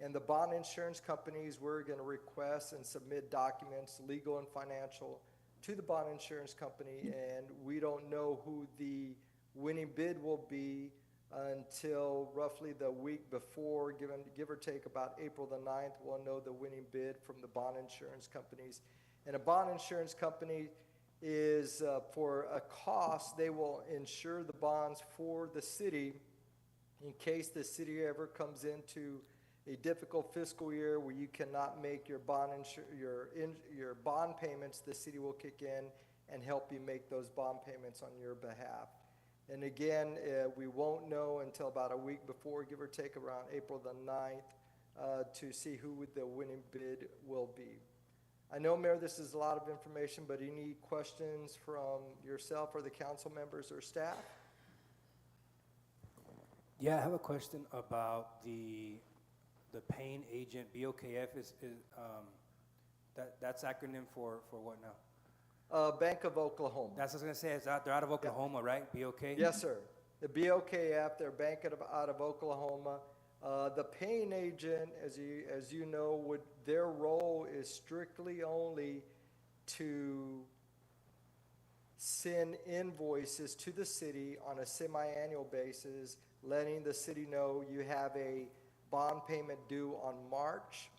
And the bond insurance companies, we're going to request and submit documents, legal and financial, to the bond insurance company, and we don't know who the winning bid will be until roughly the week before, give or take about April the 9th, we'll know the winning bid from the bond insurance companies. And a bond insurance company is, for a cost, they will insure the bonds for the city in case the city ever comes into a difficult fiscal year where you cannot make your bond payments. The city will kick in and help you make those bond payments on your behalf. And again, we won't know until about a week before, give or take around April the 9th, to see who the winning bid will be. I know, Mayor, this is a lot of information, but any questions from yourself or the council members or staff? Yeah, I have a question about the paying agent. BOKF that's acronym for what now? Bank of Oklahoma. That's what I was going to say. They're out of Oklahoma, right? BOK? Yes, sir. The BOKF, they're Bank out of Oklahoma. The paying agent, as you know, their role is strictly only to send invoices to the city on a semi-annual basis, letting the city know you have a bond payment due on March.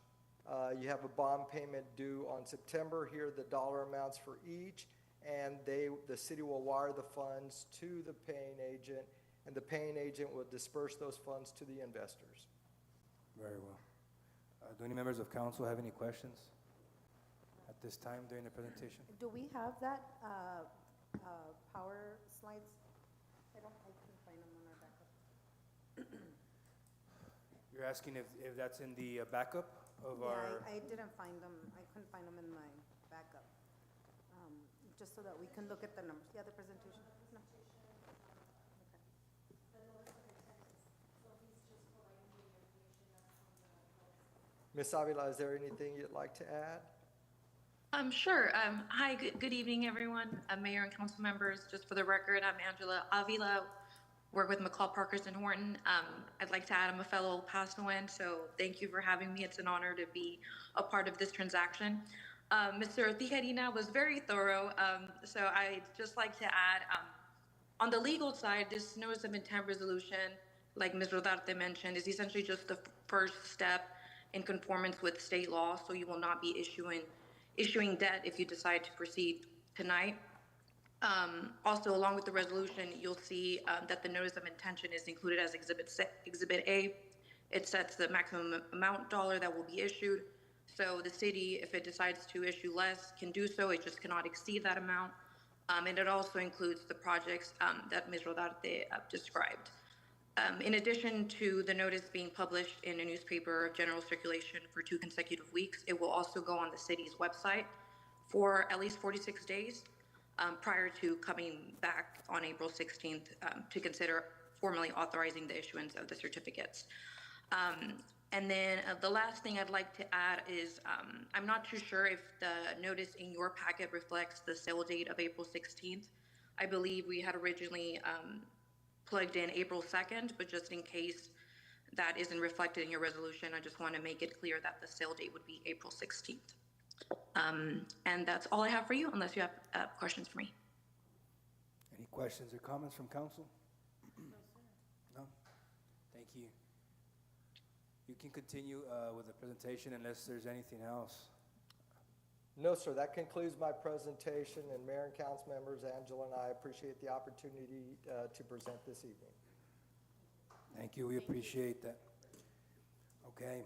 You have a bond payment due on September. Here are the dollar amounts for each, and the city will wire the funds to the paying agent, and the paying agent will disperse those funds to the investors. Very well. Do any members of council have any questions at this time during the presentation? Do we have that power slides? I couldn't find them on our backup. You're asking if that's in the backup of our... I didn't find them. I couldn't find them in my backup. Just so that we can look at the numbers. Yeah, the presentation. No. Ms. Avila, is there anything you'd like to add? Sure. Hi, good evening, everyone. Mayor and council members. Just for the record, I'm Angela Avila, work with McCall Parkerson Horton. I'd like to add, I'm a fellow Pasoan, so thank you for having me. It's an honor to be a part of this transaction. Mr. Tijerina was very thorough, so I'd just like to add, On the legal side, this notice of intent resolution, like Ms. Rodarte mentioned, is essentially just the first step in conformance with state law, so you will not be issuing debt if you decide to proceed tonight. Also, along with the resolution, you'll see that the notice of intention is included as Exhibit A. It sets the maximum amount dollar that will be issued. So the city, if it decides to issue less, can do so. It just cannot exceed that amount. And it also includes the projects that Ms. Rodarte described. In addition to the notice being published in a newspaper of general circulation for 2 consecutive weeks, it will also go on the city's website for at least 46 days prior to coming back on April 16th to consider formally authorizing the issuance of the certificates. And then the last thing I'd like to add is I'm not too sure if the notice in your packet reflects the sale date of April 16th. I believe we had originally plugged in April 2nd, but just in case that isn't reflected in your resolution, I just want to make it clear that the sale date would be April 16th. And that's all I have for you, unless you have questions for me. Any questions or comments from council? No? Thank you. You can continue with the presentation unless there's anything else. No, sir, that concludes my presentation, and Mayor and council members, Angela and I appreciate the opportunity to present this evening. Thank you, we appreciate that. Okay,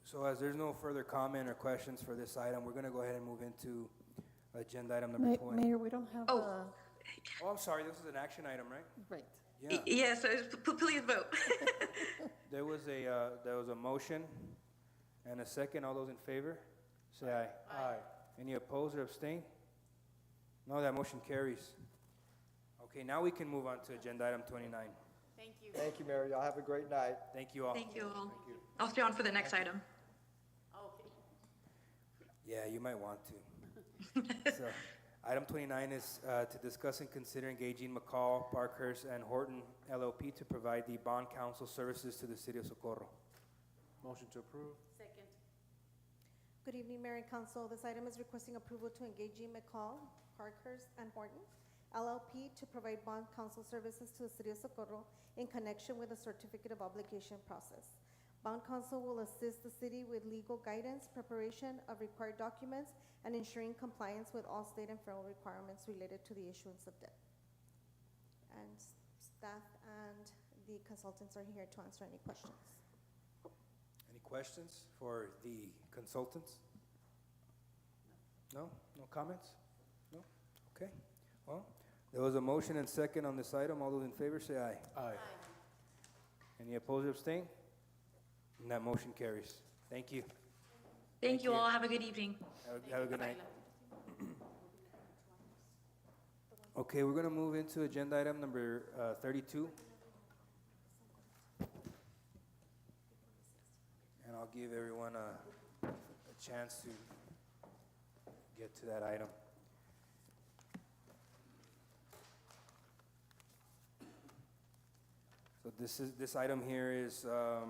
so as there's no further comment or questions for this item, we're going to go ahead and move into agenda item number 20. Mayor, we don't have, Oh, I'm sorry, this is an action item, right? right. Yeah. Yes, please vote. There was a motion and a second. All those in favor, say aye. Aye. Any opposed or abstain? No, that motion carries. Okay, now we can move on to agenda item 29. Thank you. Thank you, Mayor. Y'all have a great night. Thank you all. Thank you all. I'll stay on for the next item. Okay. Yeah, you might want to. So, item 29 is to discuss and consider engaging McCall, Parkhurst, and Horton LLP to provide the bond counsel services to the city of Socorro. Motion to approve. Second. Good evening, Mayor and Council. This item is requesting approval to engage G. McCall, Parkhurst, and Horton LLP to provide bond counsel services to the city of Socorro in connection with the certificate of obligation process. Bond counsel will assist the city with legal guidance, preparation of required documents, and ensuring compliance with all state and federal requirements related to the issuance of debt. And staff and the consultants are here to answer any questions. Any questions for the consultants? No? No comments? No? Okay. Well, there was a motion and second on this item. All those in favor say aye. Aye. Any opposed or abstain? And that motion carries. Thank you. Thank you all. Have a good evening. Have a good night. Okay, we're going to move into agenda item number 32. And I'll give everyone a chance to get to that item. So this item here is, let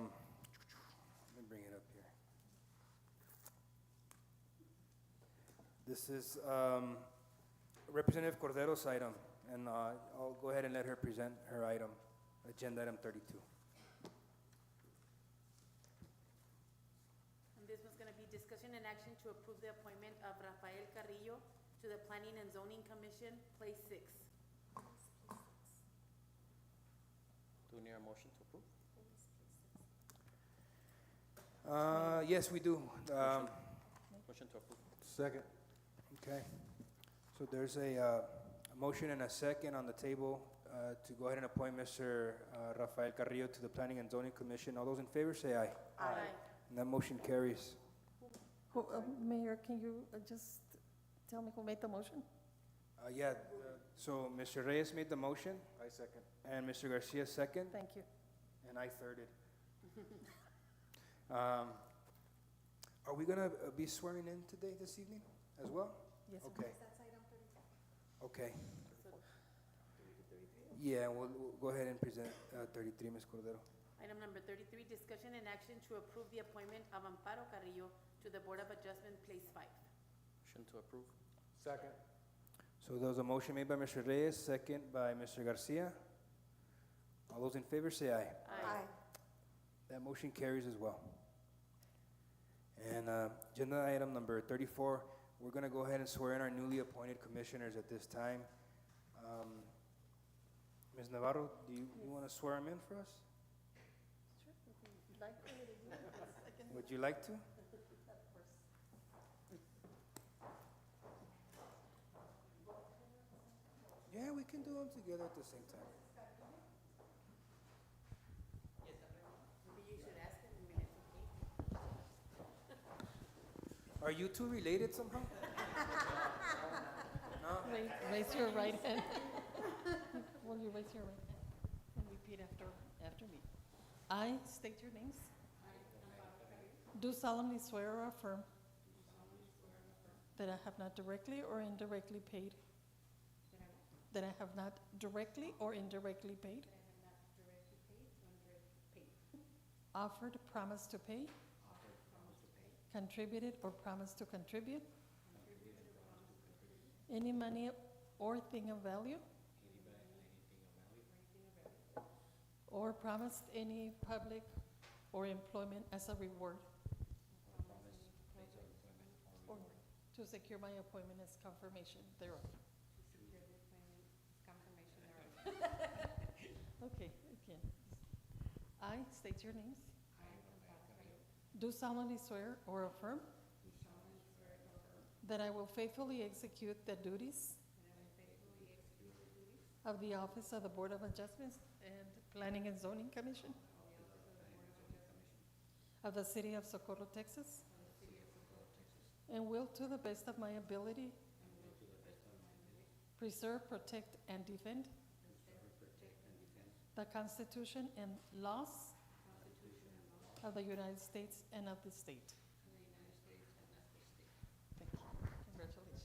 me bring it up here. This is Representative Cordero's item, and I'll go ahead and let her present her item, agenda item 32. And this was going to be discussion and action to approve the appointment of Rafael Carrillo to the Planning and Zoning Commission, Place 6. Do we need a motion to approve? Yes, we do. Motion to approve. Second. Okay. So there's a motion and a second on the table to go ahead and appoint Mr. Rafael Carrillo to the Planning and Zoning Commission. All those in favor say aye. Aye. And that motion carries. Mayor, can you just tell me who made the motion? Yeah, so Mr. Reyes made the motion, I second. and Mr. Garcia second, Thank you. and I thirded. Are we gonna be swearing in today, this evening, as well? Yes. Okay. Okay. Yeah, we'll go ahead and present 33, Ms. Cordero. Item number 33, discussion and action to approve the appointment of Amparo Carrillo to the Board of Adjustment, Place 5. Motion to approve. Second. So there was a motion made by Mr. Reyes, second by Mr. Garcia. All those in favor say aye. Aye. That motion carries as well. And agenda item number 34, we're going to go ahead and swear in our newly appointed commissioners at this time. Ms. Navarro, do you want to swear them in for us? Sure, if you'd like for me to do it, I can. Would you like to? Yeah, we can do them together at the same time. Maybe you should ask him, I mean, it's okay. Are you two related somehow? No? Raise your right hand. Will you raise your right hand and repeat after me? I state your names. Do solemnly swear or affirm that I have not directly or indirectly paid. That I have not directly or indirectly paid. Offered, promised to pay. Contributed or promised to contribute. Any money or thing of value. Or promised any public or employment as a reward. Or to secure my appointment as confirmation thereof. Okay, again. I state your names. Do solemnly swear or affirm that I will faithfully execute the duties of the office of the Board of Adjustments and Planning and Zoning Commission of the City of Socorro, Texas, and will, to the best of my ability, preserve, protect, and defend the Constitution and laws of the United States and of the state. Thank you. Congratulations.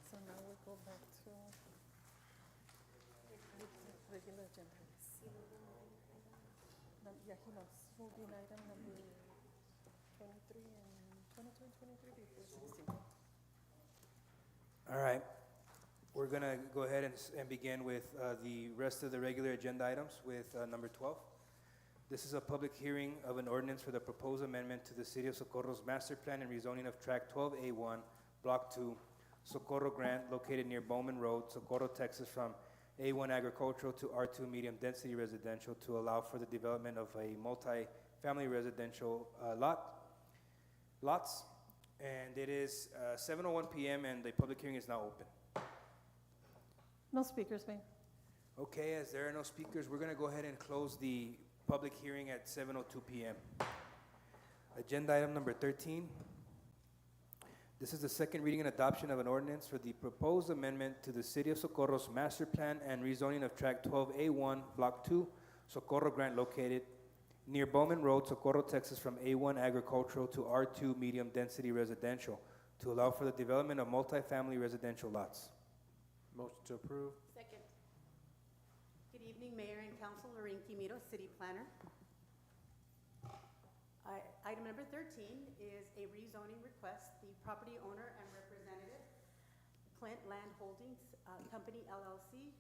So now we go back to the regular agenda. Yeah, he was moving item number 23 and 22 and 23 before 16. All right. We're going to go ahead and begin with the rest of the regular agenda items with number 12. This is a public hearing of an ordinance for the proposed amendment to the City of Socorro's master plan and rezoning of Tract 12A1, Block 2, Socorro Grant, located near Bowman Road, Socorro, Texas, from A1 agricultural to R2 medium density residential to allow for the development of a multi-family residential lots. And it is 7:01 p.m. and the public hearing is now open. No speakers, Mayor. Okay, as there are no speakers, we're going to go ahead and close the public hearing at 7:02 p.m. Agenda item number 13. This is the second reading and adoption of an ordinance for the proposed amendment to the City of Socorro's master plan and rezoning of Tract 12A1, Block 2, Socorro Grant located near Bowman Road, Socorro, Texas, from A1 agricultural to R2 medium density residential to allow for the development of multifamily residential lots. Motion to approve. Second. Good evening, Mayor and Council. Lorraine Quimito, City Planner. Item number 13 is a rezoning request. The property owner and representative, Clint Land Holdings Company LLC.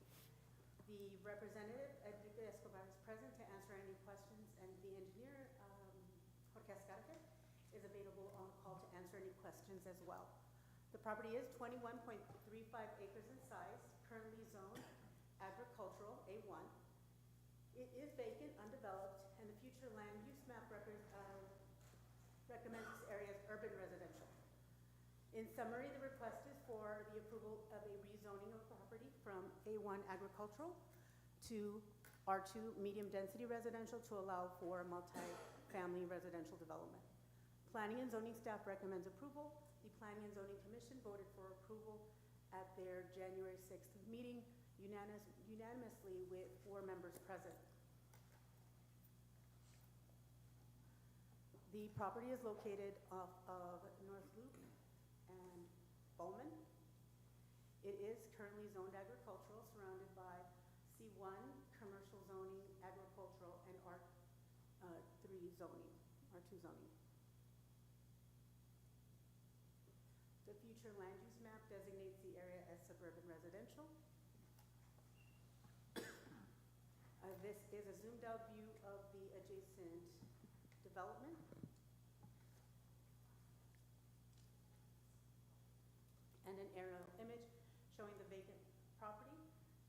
The representative, Enrique Escobar, is present to answer any questions, and the engineer, Jorge Escarque, is available on call to answer any questions as well. The property is 21.35 acres in size, currently zoned agricultural A1. It is vacant, undeveloped, and the future land use map recommends this area as urban residential. In summary, the request is for the approval of a rezoning of property from A1 agricultural to R2 medium density residential to allow for multi-family residential development. Planning and zoning staff recommends approval. The Planning and Zoning Commission voted for approval at their January 6th meeting unanimously with 4 members present. The property is located off of North Loop and Bowman. It is currently zoned agricultural, surrounded by C1, commercial zoning, agricultural, and R3 zoning, R2 zoning. The future land use map designates the area as suburban residential. This is a zoomed out view of the adjacent development. And an aerial image showing the vacant property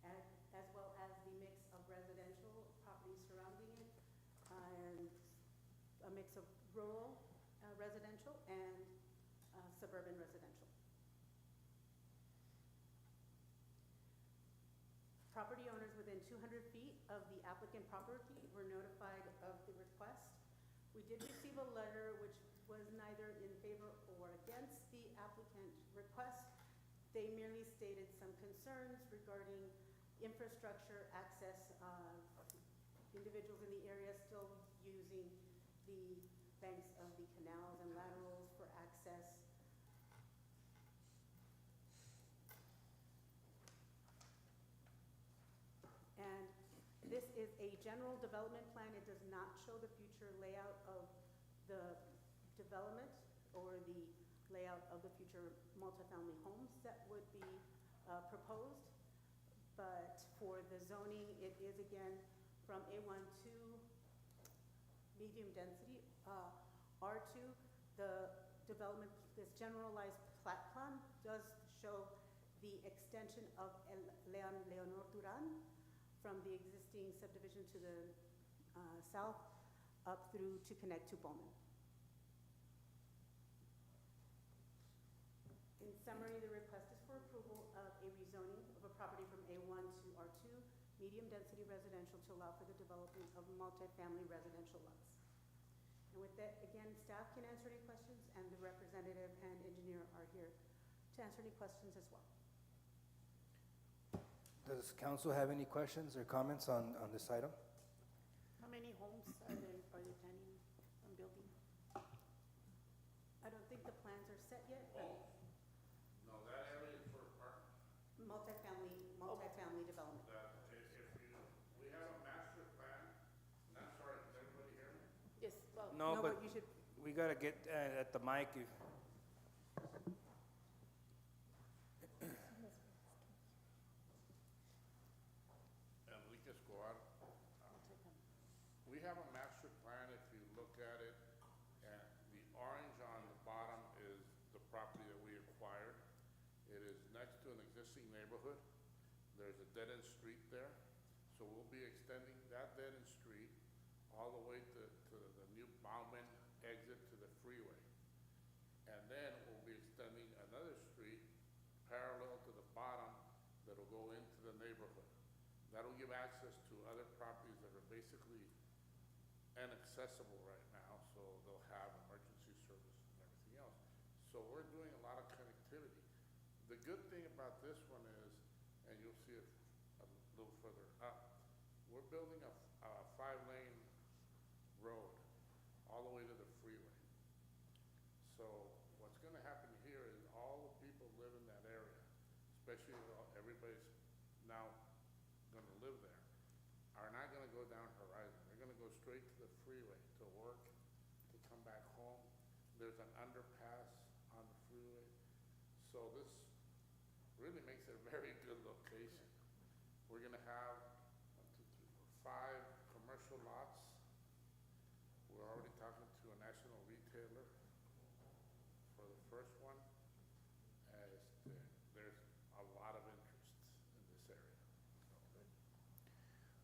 as well as the mix of residential properties surrounding it and a mix of rural residential and suburban residential. Property owners within 200 feet of the applicant property were notified of the request. We did receive a letter which was neither in favor or against the applicant request. They merely stated some concerns regarding infrastructure access, individuals in the area still using the banks of the canals and laterals for access. And this is a general development plan. It does not show the future layout of the development or the layout of the future multifamily homes that would be proposed. But for the zoning, it is again from A1 to medium density. R2, the development, this generalized plat plan does show the extension of Leonor Duran from the existing subdivision to the south up through to connect to Bowman. In summary, the request is for approval of a rezoning of a property from A1 to R2, medium density residential to allow for the development of multifamily residential lots. And with that, again, staff can answer any questions, and the representative and engineer are here to answer any questions as well. Does council have any questions or comments on this item? How many homes are they planning on building? I don't think the plans are set yet, but No, that area is for multifamily development. We have a master plan, and I'm sorry, can everybody hear me? Yes, well, No, but you should, we gotta get at the mic. Enrique Escobar. We have a master plan, if you look at it, and the orange on the bottom is the property that we acquired. It is next to an existing neighborhood. There's a dead-end street there. So we'll be extending that dead-end street all the way to the new Bauman exit to the freeway. And then we'll be extending another street parallel to the bottom that'll go into the neighborhood. That'll give access to other properties that are basically inaccessible right now, so they'll have emergency service and everything else. So we're doing a lot of activity. The good thing about this one is, and you'll see it a little further up, we're building a 5-lane road all the way to the freeway. So what's gonna happen here is all the people live in that area, especially everybody's now gonna live there, are not gonna go down Horizon. They're gonna go straight to the freeway to work, to come back home. There's an underpass on the freeway. So this really makes it a very good location. We're gonna have 5 commercial lots. We're already talking to a national retailer for the first one. There's a lot of interest in this area.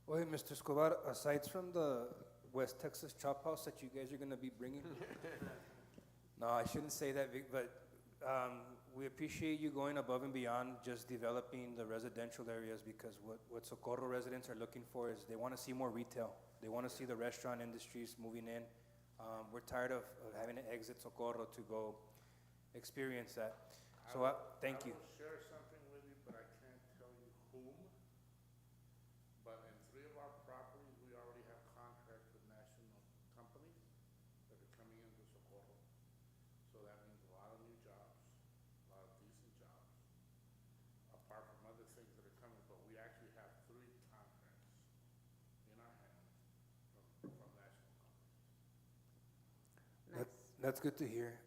Well, hey, Mr. Escobar, aside from the West Texas Chop House that you guys are gonna be bringing, no, I shouldn't say that, Vic, but we appreciate you going above and beyond just developing the residential areas, because what Socorro residents are looking for is they want to see more retail. They want to see the restaurant industries moving in. We're tired of having to exit Socorro to go experience that. So thank you. I will share something with you, but I can't tell you whom. But in 3 of our properties, we already have contracts with national companies that are coming into Socorro. So that means a lot of new jobs, a lot of decent jobs, apart from other things that are coming. But we actually have 3 contracts in our hand from national companies. That's good to hear.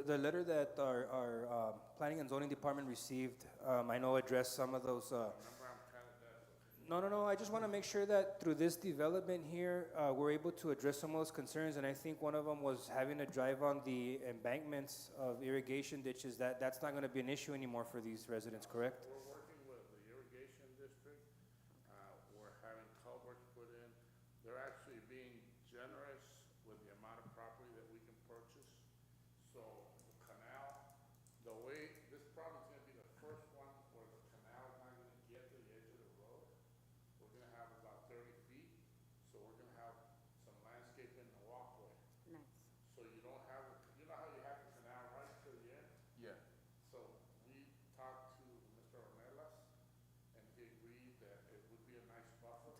The letter that our planning and zoning department received, I know addressed some of those. No. I just want to make sure that through this development here, we're able to address some of those concerns. And I think one of them was having to drive on the embankments of irrigation ditches. That's not going to be an issue anymore for these residents, correct? We're working with the irrigation district. We're having culverts put in. They're actually being generous with the amount of property that we can purchase. So the canal, the way, this probably is going to be the first one where the canal is not going to get to the edge of the road. We're going to have about 30 feet, so we're going to have some landscaping in the walkway. Nice. So you don't have, you know how you have the canal right to the end? Yeah. So we talked to Mr. Ornelas, and he agreed that it would be a nice buffer.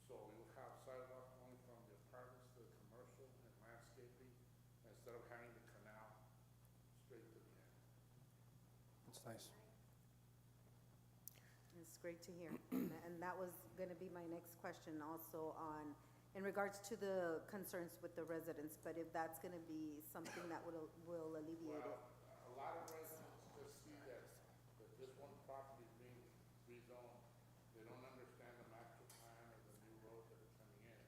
So we will have sidewalk going from the apartments to the commercial and landscaping, instead of having the canal straight to the end. That's nice. It's great to hear. And that was going to be my next question also on, in regards to the concerns with the residents, but if that's going to be something that will alleviate it. A lot of residents just see that this one property is being rezoned. They don't understand the master plan or the new roads that are coming in.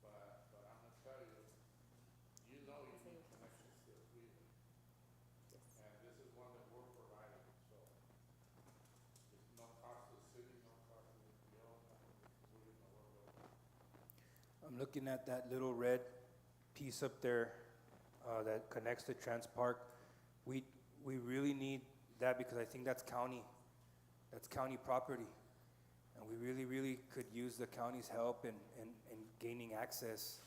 But I'm gonna tell you, you know you need connections to the freeway. And this is one that we're providing, so it's no cost to the city, no cost to the PO, we're gonna work with it. I'm looking at that little red piece up there that connects to Trans Park. We really need that because I think that's county property. And we really could use the county's help in gaining access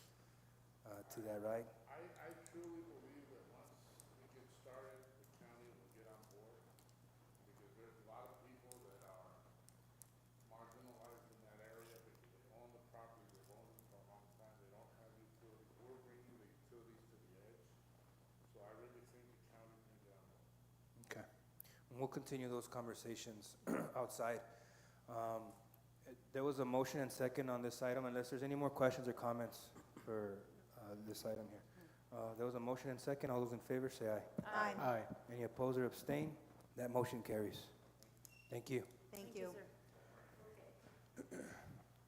to that, right? I truly believe that once we get started, the county will get on board, because there's a lot of people that are marginalized in that area because they own the property, they've owned it for a long time, they don't have utilities. We're bringing the utilities to the edge, so I really think the county can get on board. Okay. And we'll continue those conversations outside. There was a motion and second on this item, unless there's any more questions or comments for this item here. There was a motion and second. All those in favor say aye. Aye. Aye. Any opposed or abstain? That motion carries. Thank you. Thank you.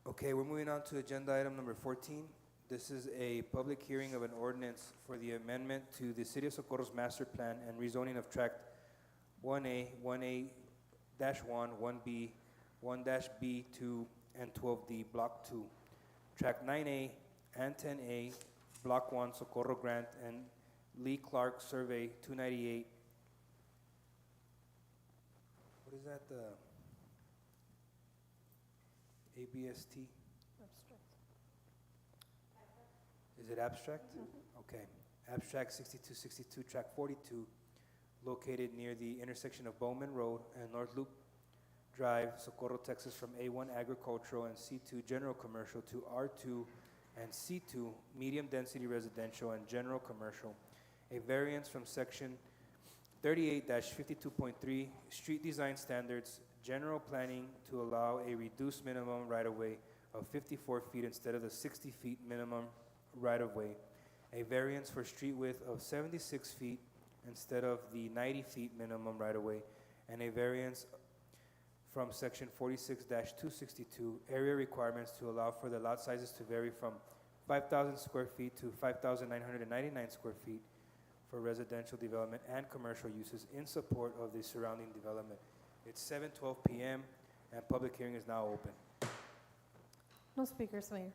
Okay, we're moving on to agenda item number 14. This is a public hearing of an ordinance for the amendment to the City of Socorro's master plan and rezoning of tract 1A, 1A-1, 1B, 1-B, 2, and 12D, Block 2. Tract 9A and 10A, Block 1, Socorro Grant, and Lee Clark Survey 298. What is that, the ABST? Abstract. Is it abstract? Okay. Abstract 6262, track 42, located near the intersection of Bowman Road and North Loop Drive, Socorro, Texas, from A1 agricultural and C2 general commercial to R2 and C2 medium density residential and general commercial. A variance from section 38-52.3 street design standards, general planning to allow a reduced minimum right-of-way of 54 feet instead of the 60 feet minimum right-of-way. A variance for street width of 76 feet instead of the 90 feet minimum right-of-way, and a variance from section 46-262 area requirements to allow for the lot sizes to vary from 5,000 square feet to 5,999 square feet for residential development and commercial uses in support of the surrounding development. It's 7:12 p.m. and public hearing is now open. No speakers, Mayor.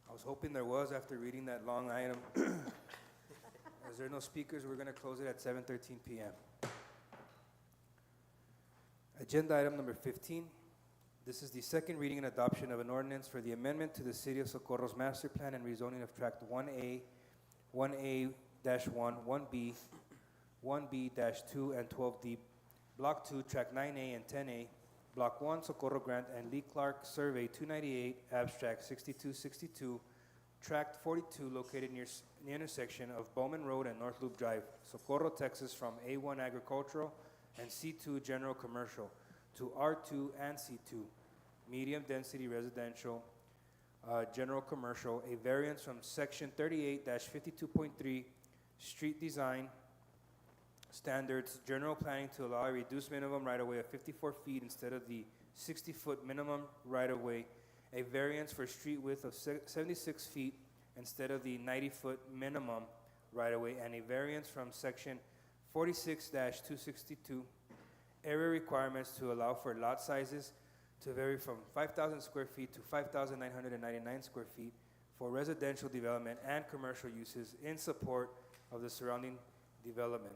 I was hoping there was after reading that long item. As there are no speakers, we're going to close it at 7:13 p.m. Agenda item number 15. This is the second reading and adoption of an ordinance for the amendment to the City of Socorro's master plan and rezoning of Tract 1A, 1A-1, 1B, 1B-2, and 12D, Block 2, Tract 9A and 10A, Block 1, Socorro Grant and Lee Clark Survey 298, Abstract 6262, Tract 42, located near the intersection of Bowman Road and North Loop Drive, Socorro, Texas, from A1 agricultural and C2 general commercial to R2 and C2, medium density residential, general commercial, a variance from section 38-52.3 street design standards, general planning to allow a reduced minimum right-of-way of 54 feet instead of the 60-foot minimum right-of-way, a variance for street width of 76 feet instead of the 90-foot minimum right-of-way, and a variance from section 46-262 area requirements to allow for lot sizes to vary from 5,000 square feet to 5,999 square feet for residential development and commercial uses in support of the surrounding development.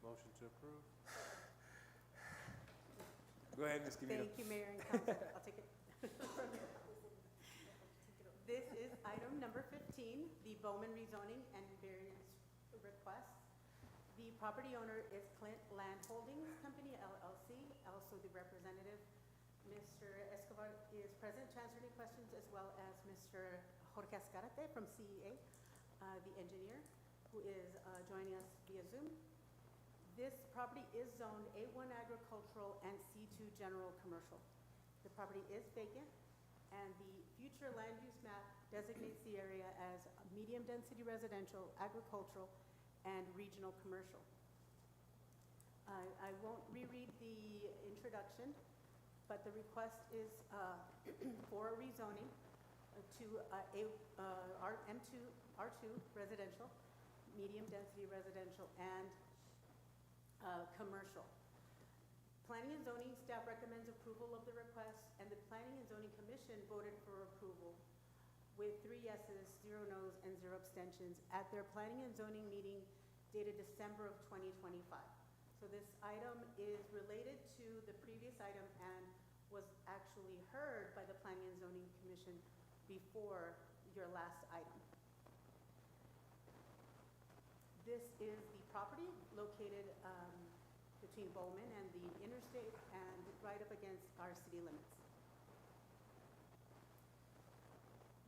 Motion to approve. Go ahead, Ms. Quimino. Thank you, Mayor and Council. I'll take it from here. This is item number 15, the Bowman rezoning and variance request. The property owner is Clint Land Holdings Company, LLC. Also the representative, Mr. Escobar, is present to answer any questions, as well as Mr. Jorge Ascarate from CEA, the engineer, who is joining us via Zoom. This property is zoned A1 agricultural and C2 general commercial. The property is vacant, and the future land use map designates the area as medium density residential, agricultural, and regional commercial. I won't reread the introduction, but the request is for a rezoning to R2 residential, medium density residential, and commercial. Planning and Zoning staff recommends approval of the request, and the Planning and Zoning Commission voted for approval with 3 yeses, 0 noes, and 0 abstentions at their Planning and Zoning meeting dated December of 2025. So this item is related to the previous item and was actually heard by the Planning and Zoning Commission before your last item. This is the property located between Bowman and the interstate and right up against our city limits.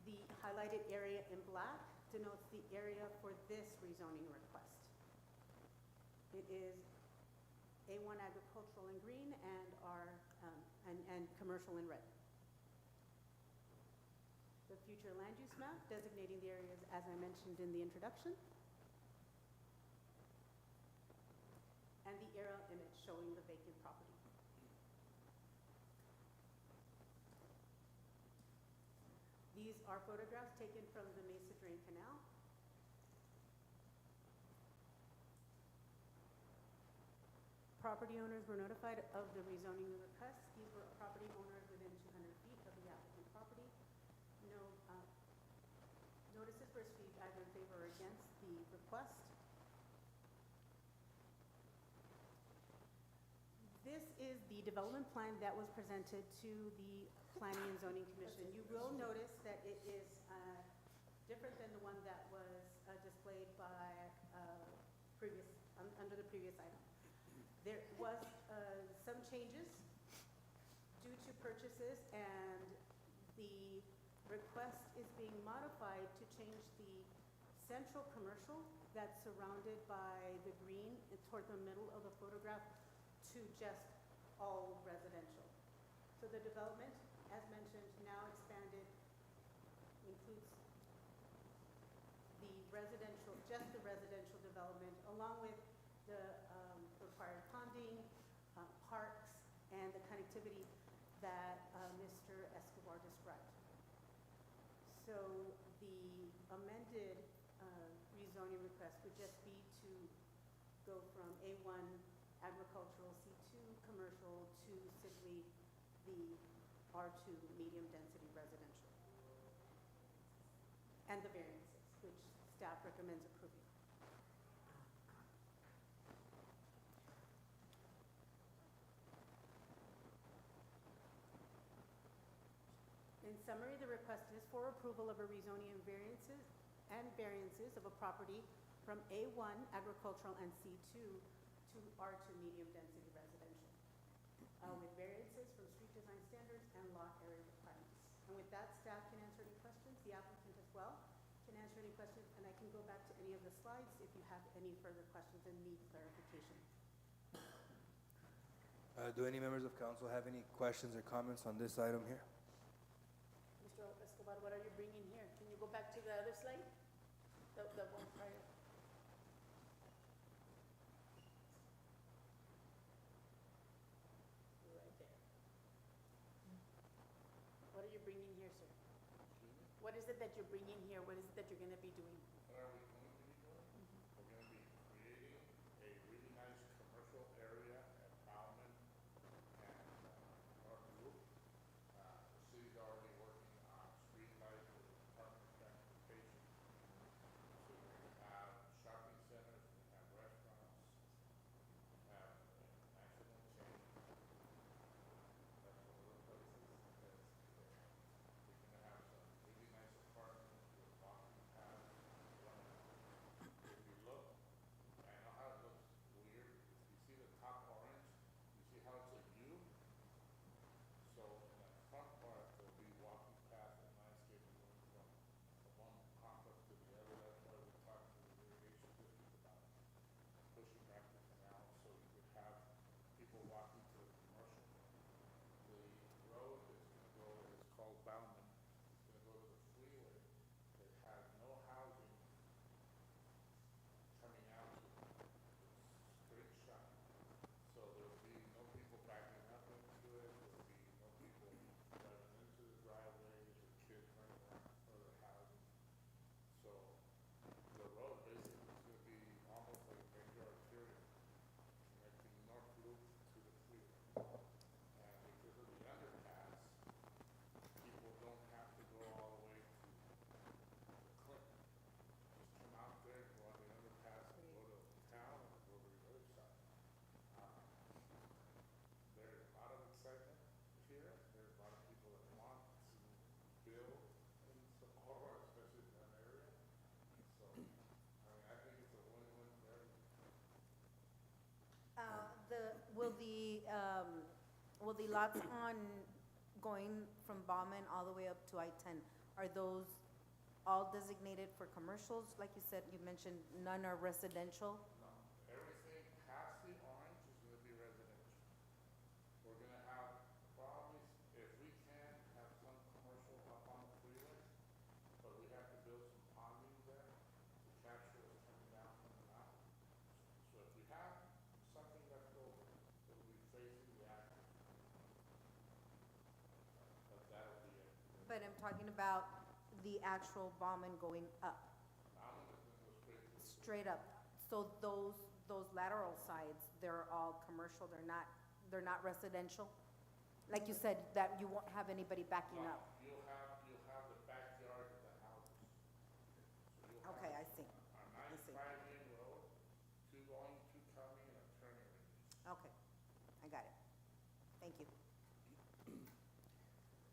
The highlighted area in black denotes the area for this rezoning request. It is A1 agricultural in green and and commercial in red. The future land use map designating the areas as I mentioned in the introduction. And the aerial image showing the vacant property. These are photographs taken from the Mesa Drain Canal. Property owners were notified of the rezoning request. These were property owners within 200 feet of the applicant property. No notices were received either in favor or against the request. This is the development plan that was presented to the Planning and Zoning Commission. You will notice that it is different than the one that was displayed by previous, under the previous item. There was some changes due to purchases, and the request is being modified to change the central commercial that's surrounded by the green toward the middle of the photograph to just all residential. So the development, as mentioned, now expanded, includes the residential, just the residential development, along with the required ponding, parks, and the connectivity that Mr. Escobar described. So the amended rezoning request would just be to go from A1 agricultural, C2 commercial, to simply the R2 medium density residential. And the variances, which staff recommends approving. In summary, the request is for approval of a rezoning and variances of a property from A1 agricultural and C2 to R2 medium density residential, with variances from street design standards and lot area requirements. And with that, staff can answer any questions. The applicant as well can answer any questions, and I can go back to any of the slides if you have any further questions and need clarification. Do any members of council have any questions or comments on this item here? Mr. Escobar, what are you bringing here? Can you go back to the other slide? The one prior. Right there. What are you bringing here, sir? What is it that you're bringing here? What is it that you're going to be doing? What are we going to be doing? We're going to be creating a really nice commercial area at Bauman and North Loop. The city's already working on street lights with the Department of Transportation. So we're going to have shopping centers, we're going to have restaurants, have a national chain. That's one of the places. We're going to have some really nice apartments with walking paths running. If you look, I know how it looks weird. If you see the top orange, you see how it's a U? So in that front part, there'll be walking paths and landscaping going from one complex to the other. That's why we talked to the irrigation district about pushing back the canal so you could have people walking to the commercial. The road is going to go, it's called Bauman, it's going to go to the freeway. It has no housing coming out to it. It's straight shot. So there'll be no people backing up into it, there'll be no people driving into the driveways or kids running around for their houses. So the road basically is going to be almost like a major arterial connecting North Loop to the freeway. And because of the underpass, people don't have to go all the way to the Clinton. Just come out there, go on the underpass, and go to town, and go to the other side. There's a lot of excitement here. There's a lot of people that want to build in Socorro, especially in that area. So, I mean, I think it's a win-win for everyone. Will the lots on going from Bauman all the way up to I-10, are those all designated for commercials? Like you said, you mentioned none are residential. No, everything past the orange is going to be residential. We're going to have, probably, if we can, have some commercial up on the freeway, but we have to build some ponding there to capture what's coming down from the mountain. So if we have something left over, it will be facing the active. But that'll be it. But I'm talking about the actual Bauman going up, Bauman is going to go straight to the straight up. So those lateral sides, they're all commercial, they're not residential? Like you said, that you won't have anybody backing No, up? You'll have the backyard of the houses. So you'll Okay, I have see. a I nice see. 5-lane road, 2 going, 2 coming, and a turning radius. Okay, I got it. Thank you.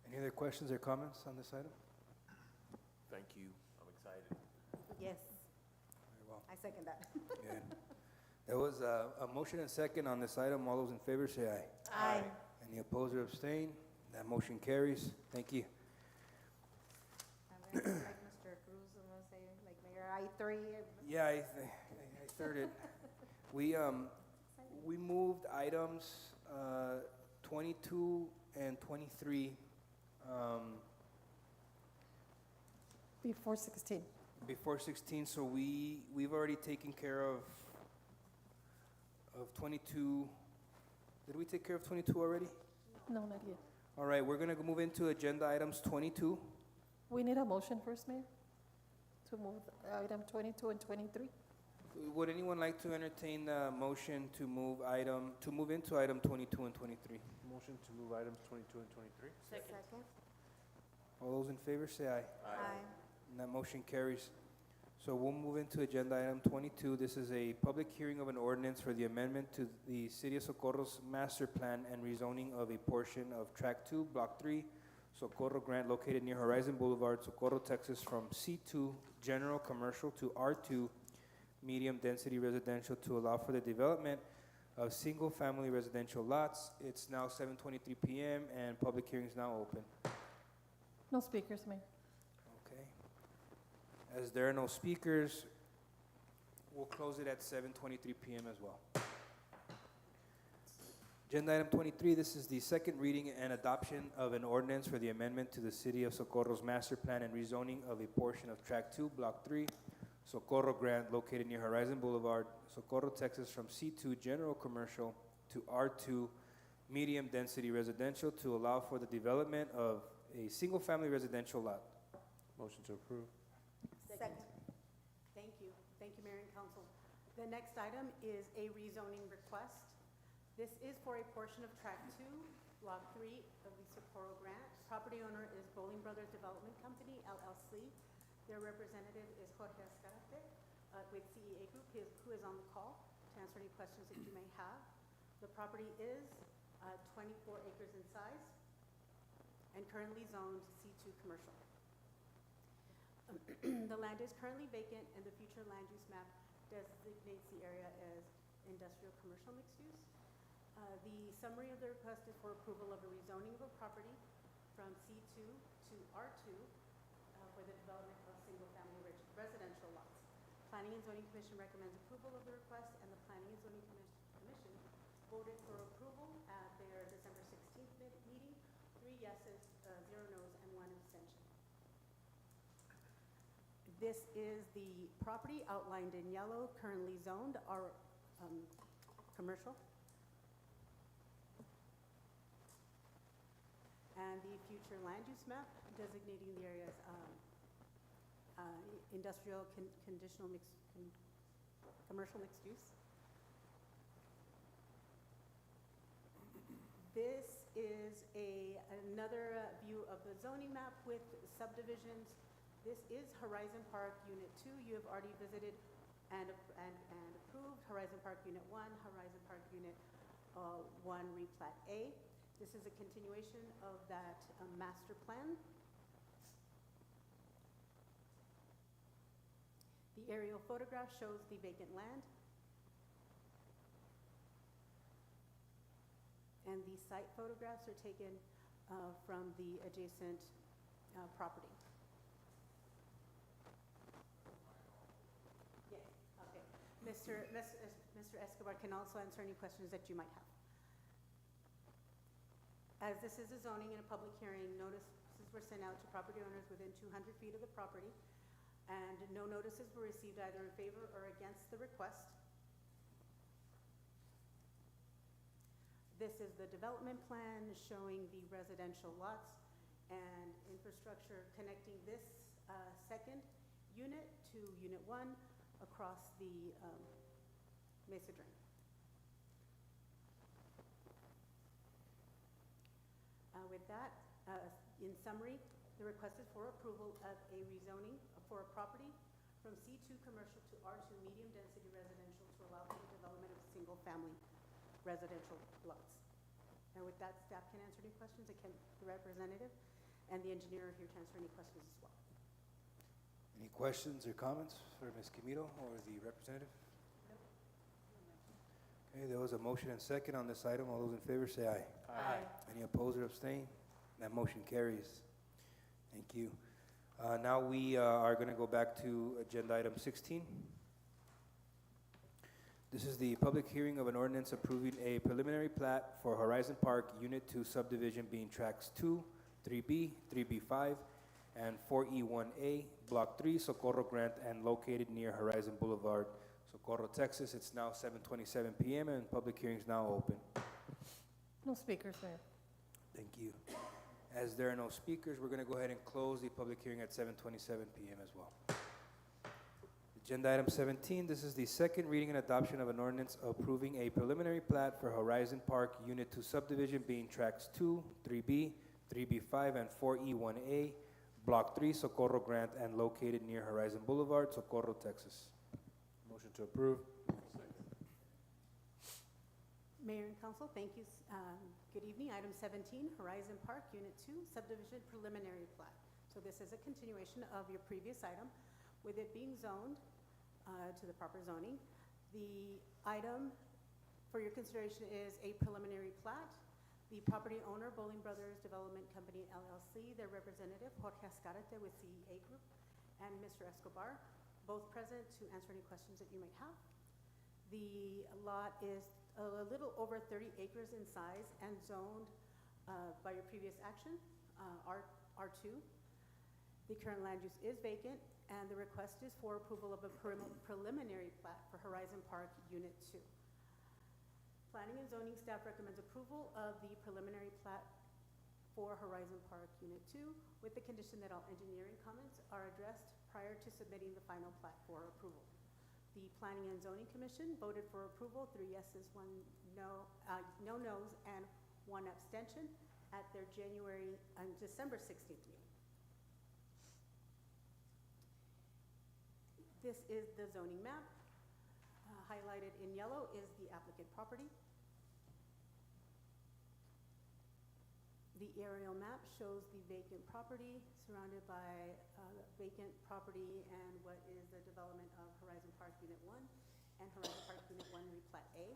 Any other questions or comments on this item? Thank you. I'm excited. Yes, Very well. I second that. Good. There was a motion and second on this item. All those in favor say aye. Aye. Any opposed or abstain? That motion carries. Thank you. I'm gonna like Mr. Cruz, I'm gonna say, like Mayor, I-3. Yeah, I thirded. We moved items 22 and 23 Before 16. before 16, so we've already taken care of 22. Did we take care of 22 already? No, not yet. All right, we're gonna move into agenda items 22. We need a motion first, Mayor, to move item 22 and 23. Would anyone like to entertain the motion to move into item 22 and 23? Motion to move items 22 and 23. Second. All those in favor say aye. Aye. And that motion carries. So we'll move into agenda item 22. This is a public hearing of an ordinance for the amendment to the City of Socorro's master plan and rezoning of a portion of Track 2, Block 3, Socorro Grant, located near Horizon Boulevard, Socorro, Texas, from C2 General Commercial to R2 Medium Density Residential to allow for the development of single-family residential lots. It's now 7:23 p.m. and public hearing is now open. No speakers, Mayor. Okay. As there are no speakers, we'll close it at 7:23 p.m. as well. Agenda item 23, this is the second reading and adoption of an ordinance for the amendment to the City of Socorro's master plan and rezoning of a portion of Track 2, Block 3, Socorro Grant, located near Horizon Boulevard, Socorro, Texas, from C2 General Commercial to R2 Medium Density Residential to allow for the development of a single-family residential lot. Motion to approve. Second. Thank you. Thank you, Mayor and Council. The next item is a rezoning request. This is for a portion of Track 2, Block 3 of the Socorro Grant. Property owner is Bowling Brothers Development Company, LLC. Their representative is Jorge Escarate with CEA Group, who is on the call to answer any questions that you may have. The property is 24 acres in size and currently zoned C2 commercial. The land is currently vacant and the future land use map designates the area as industrial commercial mixed use. The summary of the request is for approval of a rezoning of a property from C2 to R2 for the development of single-family residential lots. Planning and Zoning Commission recommends approval of the request, and the Planning and Zoning Commission voted for approval at their December 16th meeting, 3 yeses, 0 noes, and 1 abstention. This is the property outlined in yellow, currently zoned commercial. And the future land use map designating the area as industrial conditional commercial mixed use. This is another view of the zoning map with subdivisions. This is Horizon Park Unit 2. You have already visited and approved Horizon Park Unit 1, Horizon Park Unit 1 Replat A. This is a continuation of that master plan. The aerial photograph shows the vacant land. And the site photographs are taken from the adjacent property. Yes, okay. Mr. Escobar can also answer any questions that you might have. As this is a zoning and a public hearing, notices were sent out to property owners within 200 feet of the property, and no notices were received either in favor or against the request. This is the development plan showing the residential lots and infrastructure connecting this second unit to Unit 1 across the Mesa Drain. With that, in summary, the request is for approval of a rezoning for a property from C2 commercial to R2 medium density residential to allow for the development of single-family residential lots. And with that, staff can answer any questions. The representative and the engineer are here to answer any questions as well. Any questions or comments for Ms. Camilo or the representative? Okay, there was a motion and second on this item. All those in favor say aye. Aye. Any opposed or abstain? That motion carries. Thank you. Now we are going to go back to agenda item 16. This is the public hearing of an ordinance approving a preliminary plat for Horizon Park Unit 2 subdivision being tracks 2, 3B, 3B5, and 4E1A, Block 3, Socorro Grant, and located near Horizon Boulevard, Socorro, Texas. It's now 7:27 p.m. and public hearing is now open. No speakers, Mayor. Thank you. As there are no speakers, we're going to go ahead and close the public hearing at 7:27 p.m. as well. Agenda item 17, this is the second reading and adoption of an ordinance approving a preliminary plat for Horizon Park Unit 2 subdivision being tracks 2, 3B, 3B5, and 4E1A, Block 3, Socorro Grant, and located near Horizon Boulevard, Socorro, Texas. Motion to approve. Mayor and Council, thank you. Good evening. Item 17, Horizon Park Unit 2 Subdivision Preliminary Plat. So this is a continuation of your previous item, with it being zoned to the proper zoning. The item for your consideration is a preliminary plat. The property owner, Bowling Brothers Development Company LLC, their representative, Jorge Ascarate with CEA Group, and Mr. Escobar, both present to answer any questions that you might have. The lot is a little over 30 acres in size and zoned by your previous action, R2. The current land use is vacant, and the request is for approval of a preliminary plat for Horizon Park Unit 2. Planning and zoning staff recommends approval of the preliminary plat for Horizon Park Unit 2 with the condition that all engineering comments are addressed prior to submitting the final plat for approval. The Planning and Zoning Commission voted for approval, 3 yeses, 1 no, no nos, and 1 abstention at their December 16th meeting. This is the zoning map. Highlighted in yellow is the applicant property. The aerial map shows the vacant property surrounded by vacant property and what is the development of Horizon Park Unit 1 and Horizon Park Unit 1 Replat A.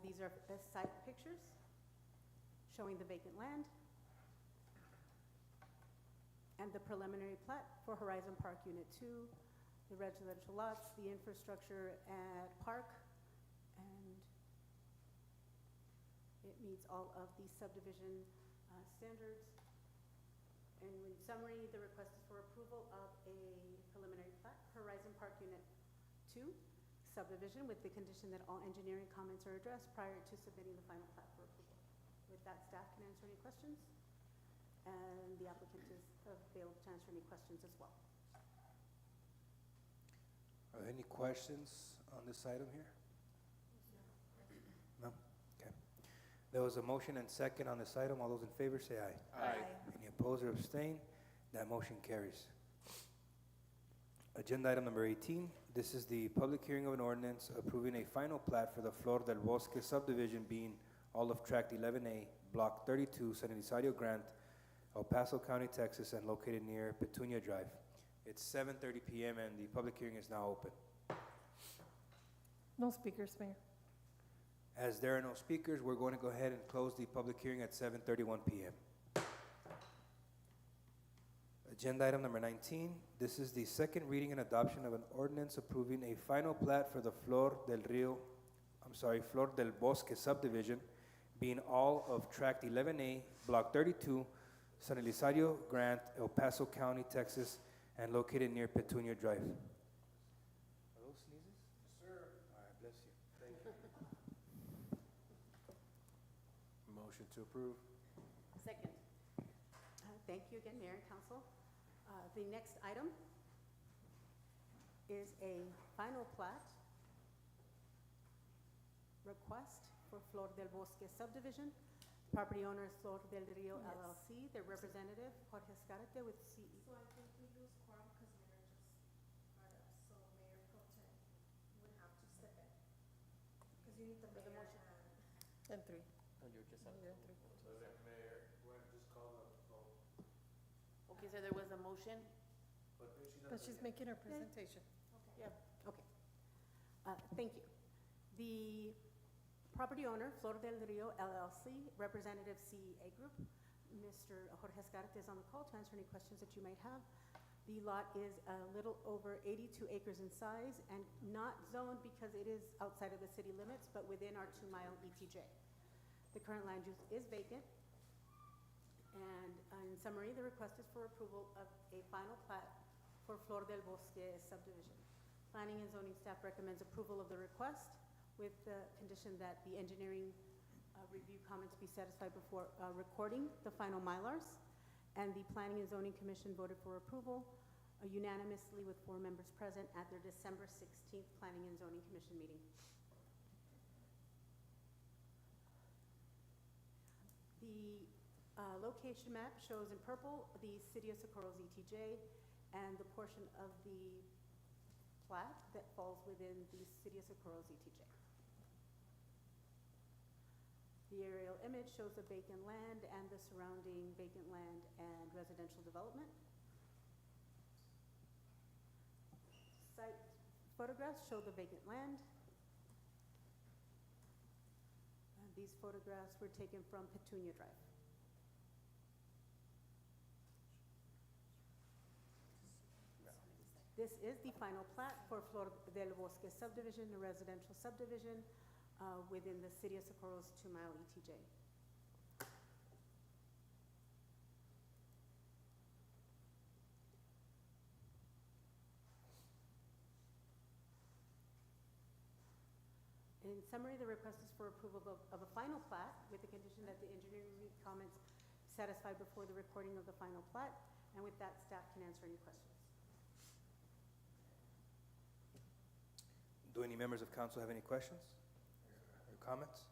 These are site pictures showing the vacant land and the preliminary plat for Horizon Park Unit 2, the residential lots, the infrastructure at Park, and it meets all of the subdivision standards. And in summary, the request is for approval of a preliminary plat, Horizon Park Unit 2 subdivision, with the condition that all engineering comments are addressed prior to submitting the final plat for approval. With that, staff can answer any questions, and the applicant is available to answer any questions as well. Are there any questions on this item here? No? Okay. There was a motion and second on this item. All those in favor say aye. Aye. Any opposed or abstain? That motion carries. Agenda item number 18. This is the public hearing of an ordinance approving a final plat for the Flor del Bosque subdivision being all of Tract 11A, Block 32, San Elizario Grant, El Paso County, Texas, and located near Petunia Drive. It's 7:30 p.m. and the public hearing is now open. No speakers, Mayor. As there are no speakers, we're going to go ahead and close the public hearing at 7:31 p.m. Agenda item number 19. This is the second reading and adoption of an ordinance approving a final plat for the Flor del Bosque subdivision, being all of Tract 11A, Block 32, San Elizario Grant, El Paso County, Texas, and located near Petunia Drive. Are those sneezes? Yes, sir. All right, bless you. Thank you. Motion to approve. Second. Thank you again, Mayor and Council. The next item is a final plat request for Flor del Bosque subdivision. Property owner is Flor del Rio LLC. Their representative, Jorge Escarate with CE. So I think we lose quorum because Mayor just brought up, so Mayor Pro Tem would have to step in. Because you need the mayor And 3. No, you're just at You're in 3. Mayor, we're going to just call the vote. Okay, so there was a motion. But she's making her presentation. Yeah, okay. Thank you. The property owner, Flor del Rio LLC, representative CEA Group, Mr. Jorge Escarte is on the call to answer any questions that you might have. The lot is a little over 82 acres in size and not zoned because it is outside of the city limits, but within our 2-mile ETJ. The current land use is vacant. And in summary, the request is for approval of a final plat for Flor del Bosque subdivision. Planning and zoning staff recommends approval of the request with the condition that the engineering review comments be satisfied before recording the final Mylars. And the Planning and Zoning Commission voted for approval unanimously with 4 members present at their December 16th Planning and Zoning Commission meeting. The location map shows in purple the City of Socorro's ETJ and the portion of the plat that falls within the City of Socorro's ETJ. The aerial image shows the vacant land and the surrounding vacant land and residential development. Site photographs show the vacant land. And these photographs were taken from Petunia Drive. This is the final plat for Flor del Bosque subdivision, a residential subdivision within the City of Socorro's 2-mile ETJ. In summary, the request is for approval of a final plat with the condition that the engineering comments satisfied before the recording of the final plat. And with that, staff can answer any questions. Do any members of council have any questions or comments?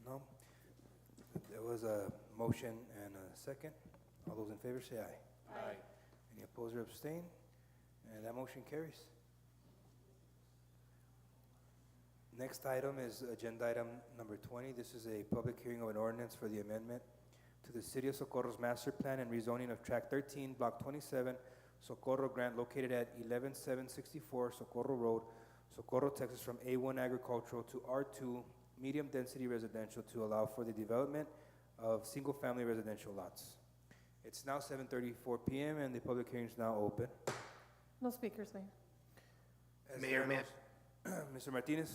No? There was a motion and a second. All those in favor say aye. Aye. Any opposed or abstain? And that motion carries. Next item is agenda item number 20. This is a public hearing of an ordinance for the amendment to the City of Socorro's master plan and rezoning of Tract 13, Block 27, Socorro Grant, located at 11764 Socorro Road, Socorro, Texas, from A1 agricultural to R2 medium density residential to allow for the development of single-family residential lots. It's now 7:34 p.m. and the public hearing is now open. No speakers, Mayor. Mayor, Mr. Martinez?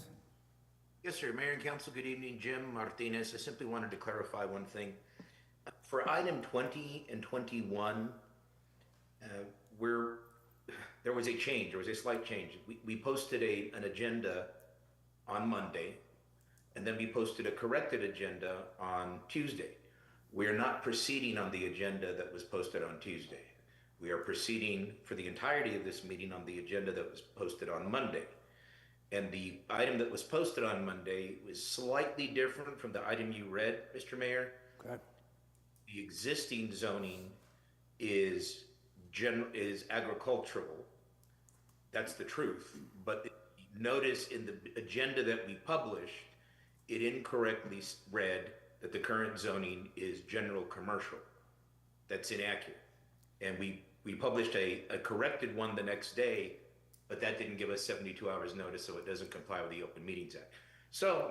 Yes, sir. Mayor and Council, good evening. Jim Martinez. I simply wanted to clarify one thing. For item 20 and 21, there was a change. There was a slight change. We posted an agenda on Monday, and then we posted a corrected agenda on Tuesday. We are not proceeding on the agenda that was posted on Tuesday. We are proceeding for the entirety of this meeting on the agenda that was posted on Monday. And the item that was posted on Monday was slightly different from the item you read, Mr. Mayor. Okay. The existing zoning is agricultural. That's the truth. But notice in the agenda that we published, it incorrectly read that the current zoning is general commercial. That's inaccurate. And we published a corrected one the next day, but that didn't give us 72 hours notice, so it doesn't comply with the Open Meetings Act. So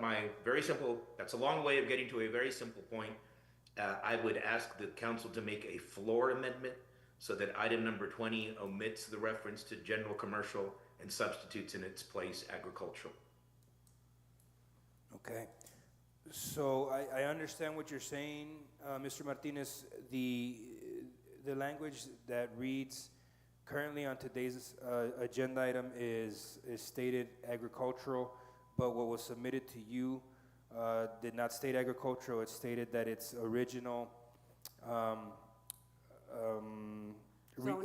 that's a long way of getting to a very simple point. I would ask the council to make a floor amendment so that item number 20 omits the reference to general commercial and substitutes in its place agricultural. Okay. So I understand what you're saying, Mr. Martinez. The language that reads currently on today's agenda item is stated agricultural, but what was submitted to you did not state agricultural. It stated that its original